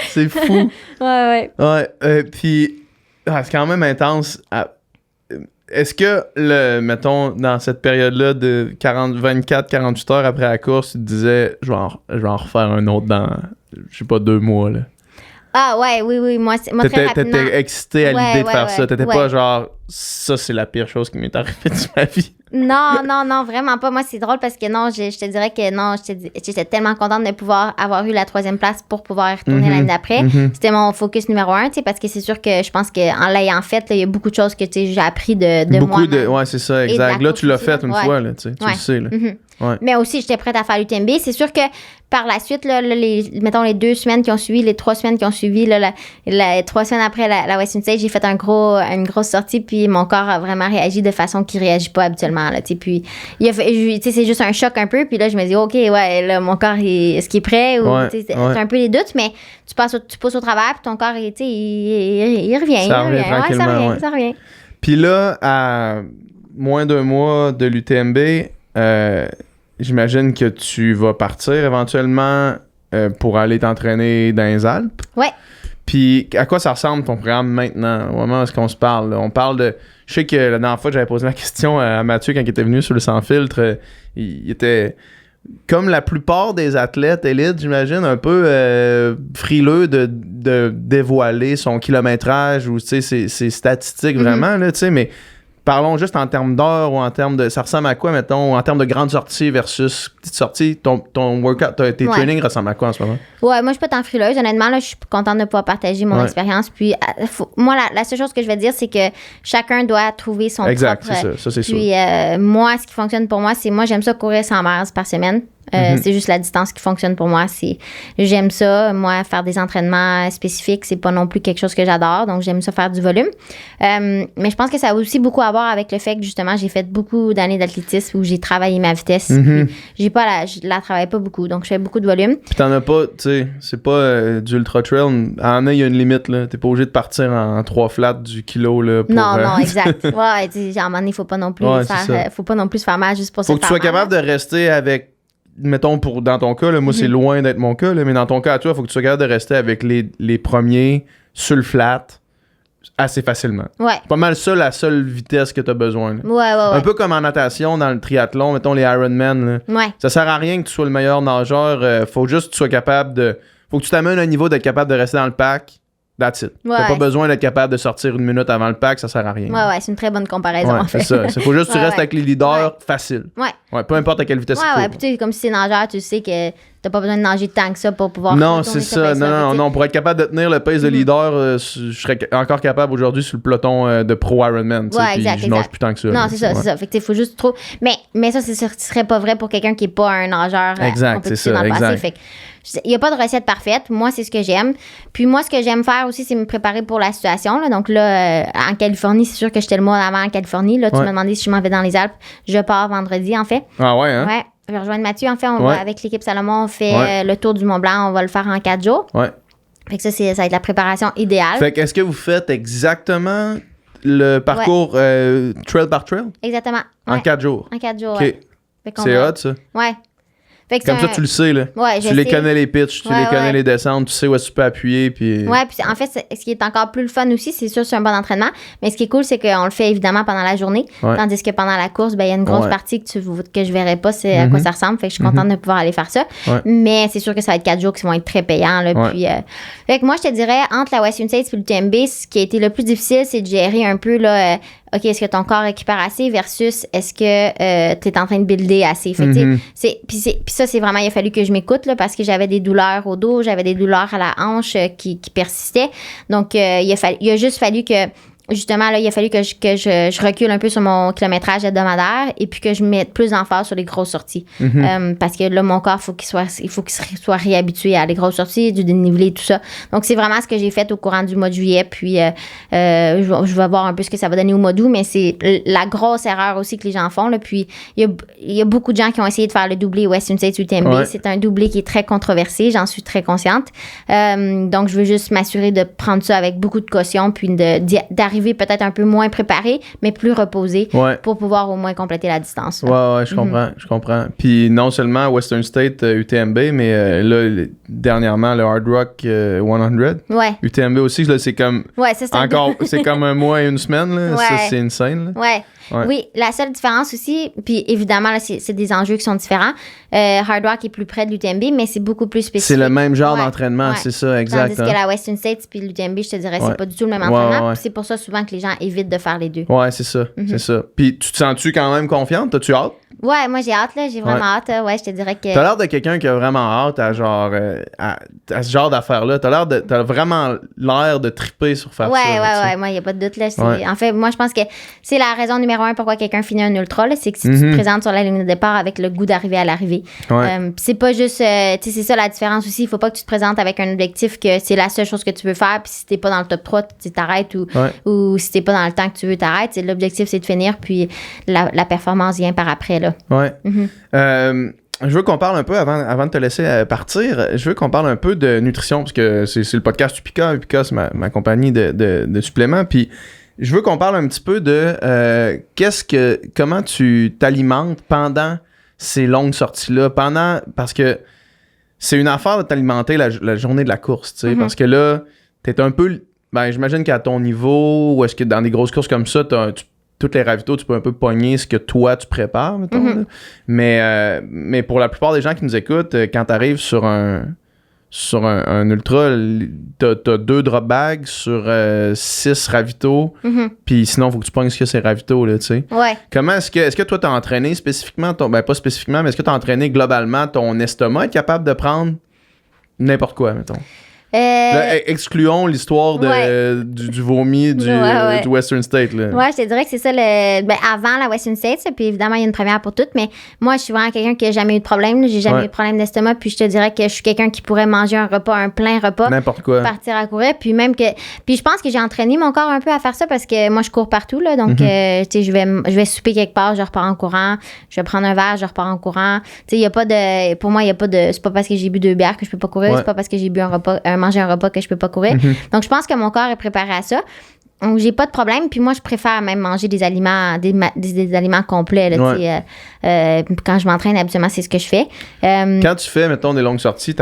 C'est fou. Ouais. Puis c'est quand même intense. Est-ce que, mettons, dans cette période-là de 24-48 heures après la course, tu te disais, je vais en refaire un autre dans, je sais pas, 2 mois, là? Ah, oui. Moi très rapidement. T'étais excitée à l'idée de faire ça. T'étais pas genre, ça, c'est la pire chose qui m'est arrivée de ma vie. Non, vraiment pas. Moi, c'est drôle parce que non, je te dirais que non, j'étais tellement contente de pouvoir avoir eu la 3e place pour pouvoir y retourner l'année d'après. C'était mon focus numéro 1, tu sais, parce que c'est sûr que je pense qu'en l'ayant fait, il y a beaucoup de choses que j'ai appris de moi. Ouais, c'est ça, exact. Là, tu l'as fait une fois, là, tu le sais, là. Mais aussi, j'étais prête à faire l'UTMB. C'est sûr que par la suite, là, mettons les 2 semaines qui ont suivi, les 3 semaines qui ont suivi, là, 3 semaines après la Western States, j'ai fait une grosse sortie, puis mon corps a vraiment réagi de façon qu'il réagit pas habituellement. Là, puis c'est juste un choc un peu, puis là, je me dis, OK, là, mon corps, est-ce qu'il est prêt? Ou, c'est un peu les doutes, mais tu passes au travers, puis ton corps, il revient. Ça revient. Puis là, à moins d'1 mois de l'UTMB, j'imagine que tu vas partir éventuellement pour aller t'entraîner dans les Alpes. Ouais. Puis à quoi ça ressemble ton programme maintenant? Au moment où est-ce qu'on se parle? Là? On parle de... Je sais que la dernière fois, j'avais posé la question à Mathieu quand il était venu sur le Sans Filtre. Il était... Comme la plupart des athlètes élites, j'imagine, un peu frileux de dévoiler son kilométrage ou ses statistiques vraiment, là, tu sais, mais parlons juste en termes d'heures ou en termes de... Ça ressemble à quoi, mettons, en termes de grandes sorties versus petites sorties? Ton workout, tes trainings ressemblent à quoi en ce moment? Ouais, moi, je suis pas tant frileuse. Honnêtement, là, je suis contente de pouvoir partager mon expérience. Puis, moi, la seule chose que je vais dire, c'est que chacun doit trouver son exact, propre... c'est ça c'est sûr. Puis, moi, ce qui fonctionne pour moi, c'est... Moi, j'aime ça courir 100 miles par semaine. C'est juste la distance qui fonctionne pour moi. J'aime ça. Moi, faire des entraînements spécifiques, c'est pas non plus quelque chose que j'adore. Donc, j'aime ça faire du volume. Mais je pense que ça a aussi beaucoup à voir avec le fait que, justement, j'ai fait beaucoup d'années d'athlétisme où j'ai travaillé ma vitesse. Puis je la travaille pas beaucoup. Donc, je fais beaucoup de volume. Puis t'en as pas, tu sais, c'est pas du ultra trail. En il y a une limite, là. T'es pas obligé de partir en 3 flats du kilo, là. Pour, non, exact. Ouais, à un moment donné, faut pas non plus faut pas non plus se faire mal juste pour ça. Faut que tu sois capable de rester avec, mettons, dans ton cas, là, moi, c'est loin d'être mon cas, là, mais dans ton cas, à toi, il faut que tu sois capable de rester avec les premiers sur le flat assez facilement. Ouais. C'est pas mal ça, la seule vitesse que tu as besoin. Là. Ouais. Un peu comme en natation, dans le triathlon, mettons les Ironman. Là. Ouais. Ça sert à rien que tu sois le meilleur nageur. Faut juste que tu sois capable de... Faut que tu t'amènes à un niveau d'être capable de rester dans le pack That's it. T'as pas besoin d'être capable de sortir 1 minute avant le pack, ça sert à rien. Ouais, c'est une très bonne comparaison, en fait. C'est ça. Il faut juste que tu restes avec les leaders facile. Ouais. Peu importe à quelle vitesse tu cours. Puis tu sais, comme si t'es nageur, tu sais que t'as pas besoin de nager tant que ça pour pouvoir... Non, c'est ça. Non. Pour être capable de tenir le pace de leader, je serais encore capable aujourd'hui sur le peloton de pro Ironman. Exact. Je nage plus tant que ça. Non, c'est ça. Fait que il faut juste trop... Mais ça, ce serait pas vrai pour quelqu'un qui est pas un nageur compétitif dans le passé. Fait que il n'y a pas de recette parfaite. Moi, c'est ce que j'aime. Puis moi, ce que j'aime faire aussi, c'est me préparer pour la situation. Là. Donc là, en Californie, c'est sûr que j'étais le mois avant en Californie. Là, tu m'as demandé si je m'en vais dans les Alpes. Je pars vendredi, en fait. Ah ouais, hein? Ouais. Je vais rejoindre Mathieu. En fait, on va avec l'équipe Salomon, on fait le tour du Mont-Blanc. On va le faire en 4 jours. Ouais. Fait que ça va être la préparation idéale. Fait que est-ce que vous faites exactement le parcours trail par trail? Exactement. En 4 jours? En 4 jours, OK. C'est hot, ça? Ouais. Comme ça, tu le sais, là. Ouais, tu les connais les pitchs, tu les connais les descentes, tu sais où est-ce que tu peux appuyer. Puis... Ouais, puis en fait, ce qui est encore plus le fun aussi, c'est sûr, c'est un bon entraînement. Mais ce qui est cool, c'est qu'on le fait évidemment pendant la journée. Tandis que pendant la course, il y a une grosse partie que je verrai pas, c'est à quoi ça ressemble. Fait que je suis contente de pouvoir aller faire ça. Mais c'est sûr que ça va être 4 jours qui vont être très payants. Là, puis, fait que moi, je te dirais, entre la Western States et l'UTMB, ce qui a été le plus difficile, c'est de gérer un peu là. OK, est-ce que ton corps récupère assez versus est-ce que tu es en train de builder assez? Fait puis ça, c'est vraiment, il a fallu que je m'écoute là, parce que j'avais des douleurs au dos, j'avais des douleurs à la hanche qui persistaient. Donc, il a juste fallu que... Justement, là, il a fallu que je recule un peu sur mon kilométrage hebdomadaire et puis que je mette plus d'emphase sur les grosses sorties. Parce que là, mon corps, il faut qu'il soit réhabitué à les grosses sorties, du dénivelé, tout ça. Donc, c'est vraiment ce que j'ai fait au courant du mois de juillet. Puis, je vais voir un peu ce que ça va donner au mois d'août, mais c'est la grosse erreur aussi que les gens font. Là. Puis, il y a beaucoup de gens qui ont essayé de faire le doublé Western States UTMB. Ouais. C'est un doublé qui est très controversé, j'en suis très consciente. Donc, je veux juste m'assurer de prendre ça avec beaucoup de caution puis d'arriver peut-être un peu moins préparé, mais plus reposé pour pouvoir au moins compléter la distance. Ouais, je comprends. Puis non seulement Western State UTMB, mais là, dernièrement, le Hard Rock 100. Ouais. UTMB aussi, là, c'est comme c'est comme un mois et une semaine. Là. Ça, c'est insane. Là. Ouais. Oui, la seule différence aussi, puis évidemment, là, c'est des enjeux qui sont différents. Hard Rock est plus près de l'UTMB, mais c'est beaucoup plus spécifique. C'est le même genre d'entraînement, c'est ça, exact. Tandis que la Western States puis l'UTMB, je te dirais, c'est pas du tout le même entraînement. Puis c'est pour ça souvent que les gens évitent de faire les deux. Ouais, c'est ça, c'est ça. Puis tu te sens-tu quand même confiante? T'as-tu hâte? Ouais, moi j'ai hâte, là. J'ai vraiment hâte. Ouais, je te dirais que... T'as l'air de quelqu'un qui a vraiment hâte à genre à ce genre d'affaires-là. T'as vraiment l'air de triper sur faire ça. Ouais, moi, il n'y a pas de doute, là. En fait, moi, je pense que c'est la raison numéro 1 pourquoi quelqu'un finit un ultra, là. C'est que si tu te présentes sur la ligne de départ avec le goût d'arriver à l'arrivée. C'est pas juste... tu sais, c'est ça la différence aussi. Il faut pas que tu te présentes avec un objectif que c'est la seule chose que tu veux faire. Puis si t'es pas dans le top 3, tu t'arrêtes ou si t'es pas dans le temps que tu veux, t'arrêtes. L'objectif, c'est de finir. Puis la performance vient par après, là. Ouais. Je veux qu'on parle un peu, avant de te laisser partir, je veux qu'on parle un peu de nutrition, parce que c'est le podcast Upika. Upika, c'est ma compagnie de suppléments. Puis je veux qu'on parle un petit peu de comment tu t'alimentes pendant ces longues sorties-là. Parce que c'est une affaire de t'alimenter la journée de la course, tu sais. Parce que là, t'es un peu... Ben, j'imagine qu'à ton niveau, ou est-ce que dans des grosses courses comme ça, toutes les ravitaux, tu peux un peu pogner ce que toi, tu prépares, mettons. Mais pour la plupart des gens qui nous écoutent, quand tu arrives sur un ultra, t'as 2 drop bags sur 6 ravitaux. Puis sinon, il faut que tu pognes ce que c'est ravitaux, là, tu sais. Ouais. Comment est-ce que toi, t'as entraîné spécifiquement, pas spécifiquement, mais est-ce que t'as entraîné globalement ton estomac être capable de prendre n'importe quoi, mettons? Là, excluons l'histoire du vomi du Western State. Là. Ouais, je te dirais que c'est ça avant la Western State, puis évidemment, il y a une première pour toutes, mais moi, je suis vraiment quelqu'un qui n'a jamais eu de problème. J'ai jamais eu de problème d'estomac, puis je te dirais que je suis quelqu'un qui pourrait manger un plein repas. N'importe quoi. Partir à courir, puis je pense que j'ai entraîné mon corps un peu à faire ça parce que moi, je cours partout, là, donc, tu sais, je vais souper quelque part, je repars en courant, je vais prendre un verre, je repars en courant. Tu sais, il y a pas de... Pour moi, il y a pas de... C'est pas parce que j'ai bu 2 bières que je peux pas courir, c'est pas parce que j'ai bu manger un repas que je peux pas courir. Donc, je pense que mon corps est préparé à ça. Donc, j'ai pas de problème. Puis moi, je préfère même manger des aliments, des aliments complets. Là, quand je m'entraîne, habituellement, c'est ce que je fais. Quand tu fais, mettons, des longues sorties,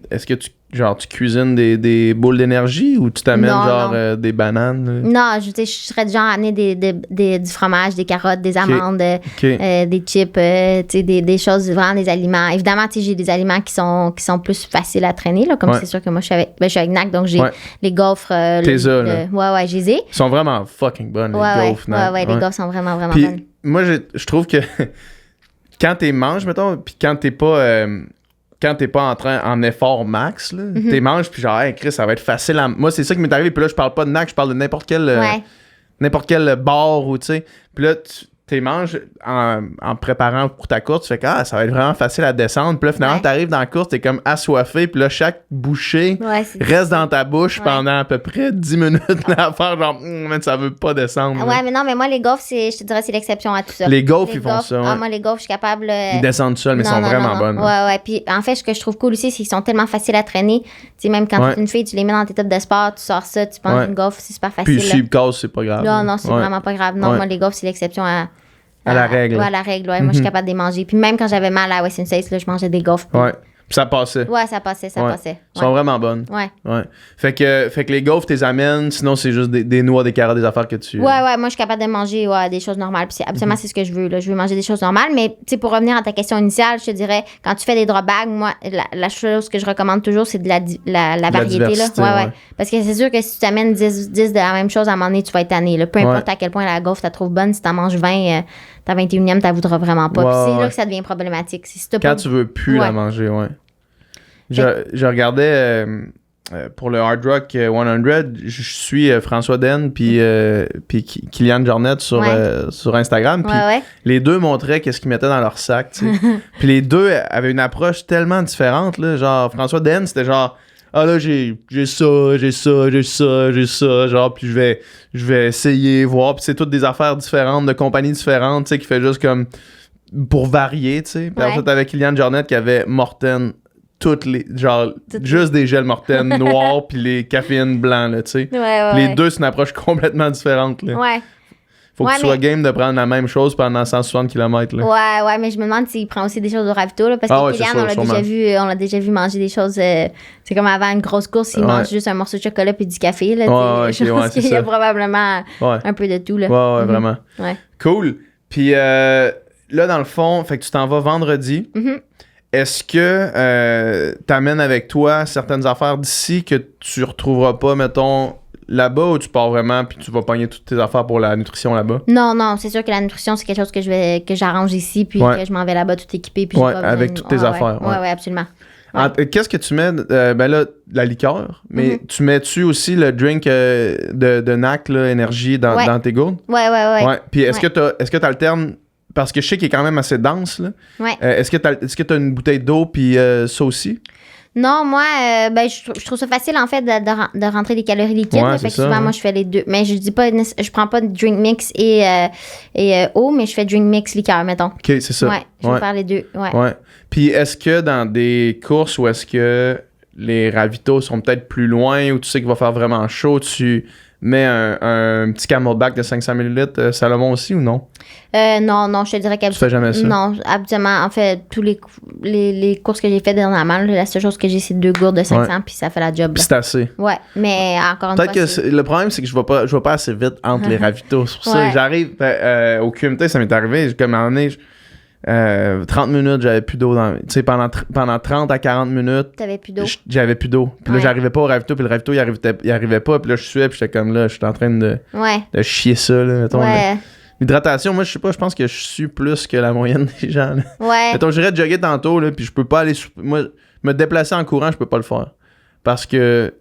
est-ce que genre, tu cuisines des boules d'énergie ou tu t'amènes des bananes? Non, je serais du genre à amener du fromage, des carottes, des amandes, des chips, des choses, vraiment des aliments. Évidemment, j'ai des aliments qui sont plus faciles à traîner, là, comme c'est sûr que moi, je suis avec NAC, donc j'ai les gaufres. Ouais, j'ai les ai. Ils sont vraiment fucking bonnes, les gaufres. Ouais, les gaufres sont vraiment, vraiment puis, bonnes. Moi, je trouve que quand t'es manges, mettons, puis quand t'es pas... quand t'es pas en effort max, là, t'es manges, puis genre, hey, Chris, ça va être facile à... Moi, c'est ça qui m'est arrivé, puis là, je parle pas de NAC, je parle de n'importe quel bar ou, tu sais. Puis là, t'es manges en préparant pour ta course, tu fais que ça va être vraiment facile à descendre. Puis là, finalement, t'arrives dans la course, t'es comme assoiffé, puis là, chaque bouchée reste dans ta bouche pendant à peu près 10 minutes là, à faire genre, ça veut pas descendre. Ouais, mais non, mais moi, les gaufres, je te dirais, c'est l'exception à tout ça. Les gaufres, ils font ça. Moi, les gaufres, je suis capable. Ils descendent seuls, mais ils sont vraiment bonnes. Ouais. Puis en fait, ce que je trouve cool aussi, c'est qu'ils sont tellement faciles à traîner. Tu sais, même quand tu es une fille, tu les mets dans tes tops de sport, tu sors ça, tu prends une gaufre, c'est super facile. Puis s'ils cassent, c'est pas grave. Non, c'est vraiment pas grave. Non, moi, les gaufres, c'est l'exception à la règle. Ouais, à la règle. Ouais. Moi, je suis capable de les manger. Puis même quand j'avais mal à Western States, là, je mangeais des gaufres. Ouais. Puis ça passait. Ouais, ça passait. Elles sont vraiment bonnes. Ouais. Fait que les gaufres, t'es amènes, sinon c'est juste des noix, des carottes, des affaires que tu... Ouais, moi, je suis capable de manger des choses normales. Puis absolument, c'est ce que je veux. Là. Je veux manger des choses normales. Mais, tu sais, pour revenir à ta question initiale, je te dirais, quand tu fais des drop bags, moi, la chose que je recommande toujours, c'est de la variété. Là. Ouais. Parce que c'est sûr que si tu t'amènes 10 de la même chose, à un moment donné, tu vas être tanné. Là. Peu importe à quel point la gaufre, tu la trouves bonne, si t'en manges 20... ta 21e, tu la voudras vraiment pas. Puis c'est là que ça devient problématique. Quand tu veux plus la manger, Je regardais pour le Hard Rock 100, je suis François Den puis Kylian Jornet sur Instagram. Puis les deux montraient qu'est-ce qu'ils mettaient dans leur sac. Puis les deux avaient une approche tellement différente. Là, genre, François Den, c'était genre... Ah là, j'ai ça, genre, puis je vais essayer, voir, puis c'est toutes des affaires différentes, de compagnies différentes, tu sais, qui fait juste comme pour varier, tu sais. Puis ensuite, avec Kylian Jornet qui avait Morten, juste des gels Morten noirs, puis les caféines blancs, là, tu sais. Les deux, c'est une approche complètement différente, là. Faut que tu sois game de prendre la même chose pendant 160 km. Là. Ouais, mais je me demande s'il prend aussi des choses au ravito. Là, parce que Kylian, on l'a déjà vu manger des choses. C'est comme avant une grosse course, il mange juste un morceau de chocolat puis du café. Là, je pense qu'il y a probablement un peu de tout. Là. Ouais, vraiment. Ouais. Cool. Puis là, dans le fond, fait que tu t'en vas vendredi. Est-ce que t'amènes avec toi certaines affaires d'ici que tu retrouveras pas, mettons, là-bas, ou tu pars vraiment puis tu vas pogner toutes tes affaires pour la nutrition là-bas? Non, c'est sûr que la nutrition, c'est quelque chose que j'arrange ici puis que je m'en vais là-bas tout équipé. Puis avec toutes tes affaires. Ouais, absolument. Qu'est-ce que tu mets? Ben là, la liqueur, mais tu mets-tu aussi le drink de NAC, là, énergie, dans tes gourdes? Ouais. Puis est-ce que tu alternes? Parce que je sais qu'il est quand même assez dense, là. Est-ce que tu as une bouteille d'eau puis ça aussi? Non, moi, je trouve ça facile, en fait, de rentrer des calories liquides. Effectivement, moi, je fais les deux. Mais je dis pas, je prends pas de drink mix et eau, mais je fais drink mix liqueur, mettons. OK, c'est ça. Ouais, je vais faire les deux. Ouais. Puis est-ce que dans des courses où est-ce que les ravitaux sont peut-être plus loin, ou tu sais qu'il va faire vraiment chaud, tu mets un petit Camelback de 500 ml Salomon aussi ou non? Non, je te dirais qu'habituellement. Tu fais jamais ça? Non, habituellement, en fait, tous les courses que j'ai fait dernièrement, la seule chose que j'ai, c'est 2 gourdes de 500, puis ça fait la job. Puis c'est assez. Ouais, mais encore une fois. Peut-être que le problème, c'est que je vais pas assez vite entre les ravitaux. C'est pour ça que j'arrive au QMT, ça m'est arrivé, comme à un moment donné, 30 minutes, j'avais plus d'eau. Tu sais, pendant 30 à 40 minutes, t'avais plus d'eau. J'avais plus d'eau. Puis là, j'arrivais pas au ravito, puis le ravito, il arrivait pas. Puis là, je suais, puis j'étais comme là, je suis en train de chier ça, là, mettons. Là. L'hydratation, moi, je sais pas, je pense que je suis plus que la moyenne des gens. Là. Ouais. Mettons, j'irais jogger tantôt, là, puis je peux pas aller... Moi, me déplacer en courant, je peux pas le faire. Parce que,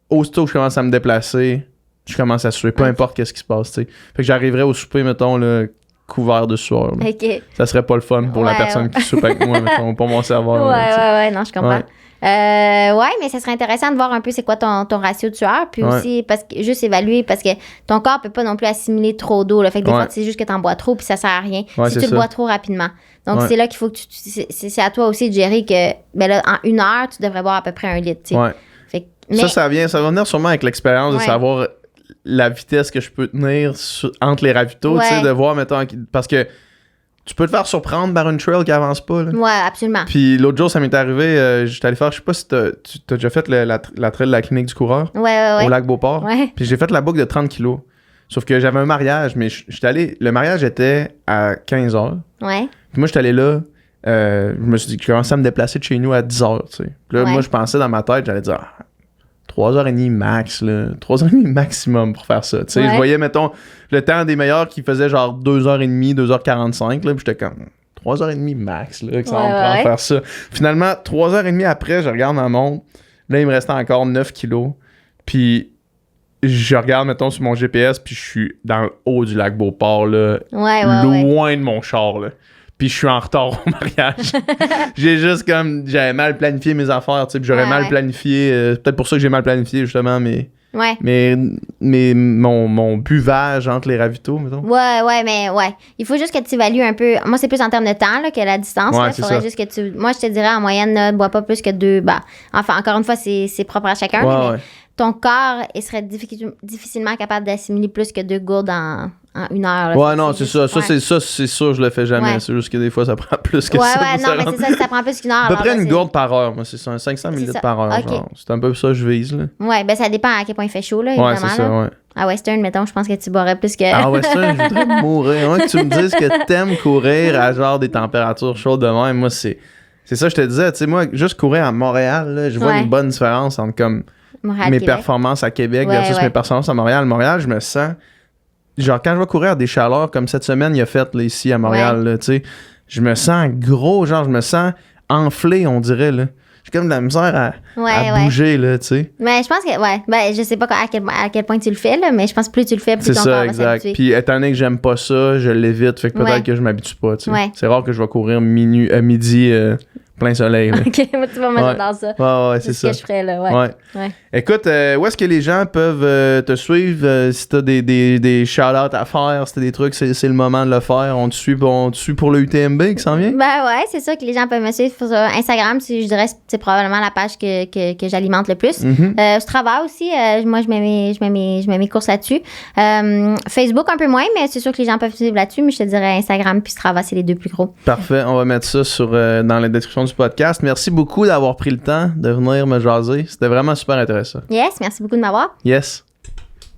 aussitôt que je commence à me déplacer, je commence à suer, peu importe qu'est-ce qui se passe, tu sais. Fait que j'arriverais au souper, mettons, là, couvert de sueur. OK. Ça serait pas le fun pour la personne qui soupe avec moi, mettons, pour mon cerveau. Ouais, non, je comprends. Mais ça serait intéressant de voir un peu c'est quoi ton ratio de sueur, puis aussi parce que juste évaluer, parce que ton corps peut pas non plus assimiler trop d'eau, là, fait que des fois c'est juste que t'en bois trop puis ça sert à rien si tu le bois trop rapidement. Donc c'est là qu'il faut que c'est à toi aussi de gérer que là, en 1 heure tu devrais boire à peu près 1 litre, tu sais. Fait que, ça va venir sûrement avec l'expérience de savoir la vitesse que je peux tenir entre les ravitaux, tu sais, de voir, mettons, parce que tu peux te faire surprendre par une trail qui avance pas. Là. Ouais, absolument. Puis l'autre jour, ça m'est arrivé, j'étais allé faire, je sais pas si t'as déjà fait la trail de la clinique du coureur ouais. au lac Beauport. Ouais. Puis j'ai fait la boucle de 30 kilos. Sauf que j'avais un mariage, mais j'étais allé. Le mariage était à 15h. Ouais. Puis moi, j'étais allé là. Je me suis dit que je commençais à me déplacer de chez nous à 10h. Tu sais. Puis là, moi, je pensais dans ma tête, j'allais dire 3h30 max, là. 3h30 maximum pour faire ça. Tu sais, je voyais, mettons, le temps des meilleurs qui faisait genre 2h30, 2h45. Là, puis j'étais comme 3h30 max, là, que ça va me prendre faire ça. Finalement, 3h30 après, je regarde ma montre. Là, il me restait encore 9 kilos. Puis je regarde, mettons, sur mon GPS, puis je suis dans le haut du lac Beauport, là. Loin de mon char, là. Puis je suis en retard au mariage. J'avais mal planifié mes affaires, tu sais, puis j'aurais mal planifié. Peut-être pour ça que j'ai mal planifié, justement, mais mon buvage entre les ravitaux, mettons. Ouais. Il faut juste que tu évalues un peu. Moi, c'est plus en termes de temps là, que la distance. Ouais, il faudrait juste que tu. Moi, je te dirais, en moyenne, ne bois pas plus que 2. Enfin, encore une fois, c'est propre à chacun. Mais ton corps, il serait difficilement capable d'assimiler plus que 2 gourdes en 1 heure. Là, non, c'est ça. Ça, c'est sûr, je le fais jamais. C'est juste que des fois, ça prend plus que ça. Non, mais c'est ça prend plus qu'une heure. À peu près une gourde par heure. Moi, c'est ça, 500 ml par heure. Okay. C'est un peu ça que je vise. Là. Ouais, ben ça dépend à quel point il fait chaud, là, évidemment. C'est ça, À Western, mettons, je pense que tu boirais plus que... À Western, je voudrais mourir. Que tu me dises que t'aimes courir à genre des températures chaudes de même. Moi, c'est ça que je te disais. Tu sais, moi, juste courir à Montréal, là, je vois une bonne différence entre comme mes performances à Québec versus mes performances à Montréal. Montréal, je me sens... Genre, quand je vais courir à des chaleurs comme cette semaine, il a fait là, ici à Montréal, là, tu sais, je me sens gros, genre, je me sens enflé, on dirait, là. J'ai comme de la misère à bouger, là, tu sais. Mais je pense que, ben, je sais pas à quel point tu le fais, là, mais je pense que plus tu le fais, plus ton corps va s'habituer. Puis, étant donné que j'aime pas ça, je l'évite, fait que peut-être que je m'habitue pas, tu sais. C'est rare que je vais courir midi, plein soleil. Là. OK, moi, tu vas me dans ça. Ouais, c'est ça. Ce que je ferais, là, ouais. Écoute, où est-ce que les gens peuvent te suivre si t'as des shout-outs à faire, si t'as des trucs, c'est le moment de le faire. On te suit pour le UTMB qui s'en vient? Ben ouais, c'est ça que les gens peuvent me suivre sur Instagram. Je dirais que c'est probablement la page que j'alimente le plus. Strava aussi, moi, je mets mes courses là-dessus. Facebook, un peu moins, mais c'est sûr que les gens peuvent suivre là-dessus, mais je te dirais Instagram puis Strava, c'est les 2 plus gros. Parfait, on va mettre ça dans la description du podcast. Merci beaucoup d'avoir pris le temps de venir me jaser. C'était vraiment super intéressant. Yes, merci beaucoup de m'avoir. Yes.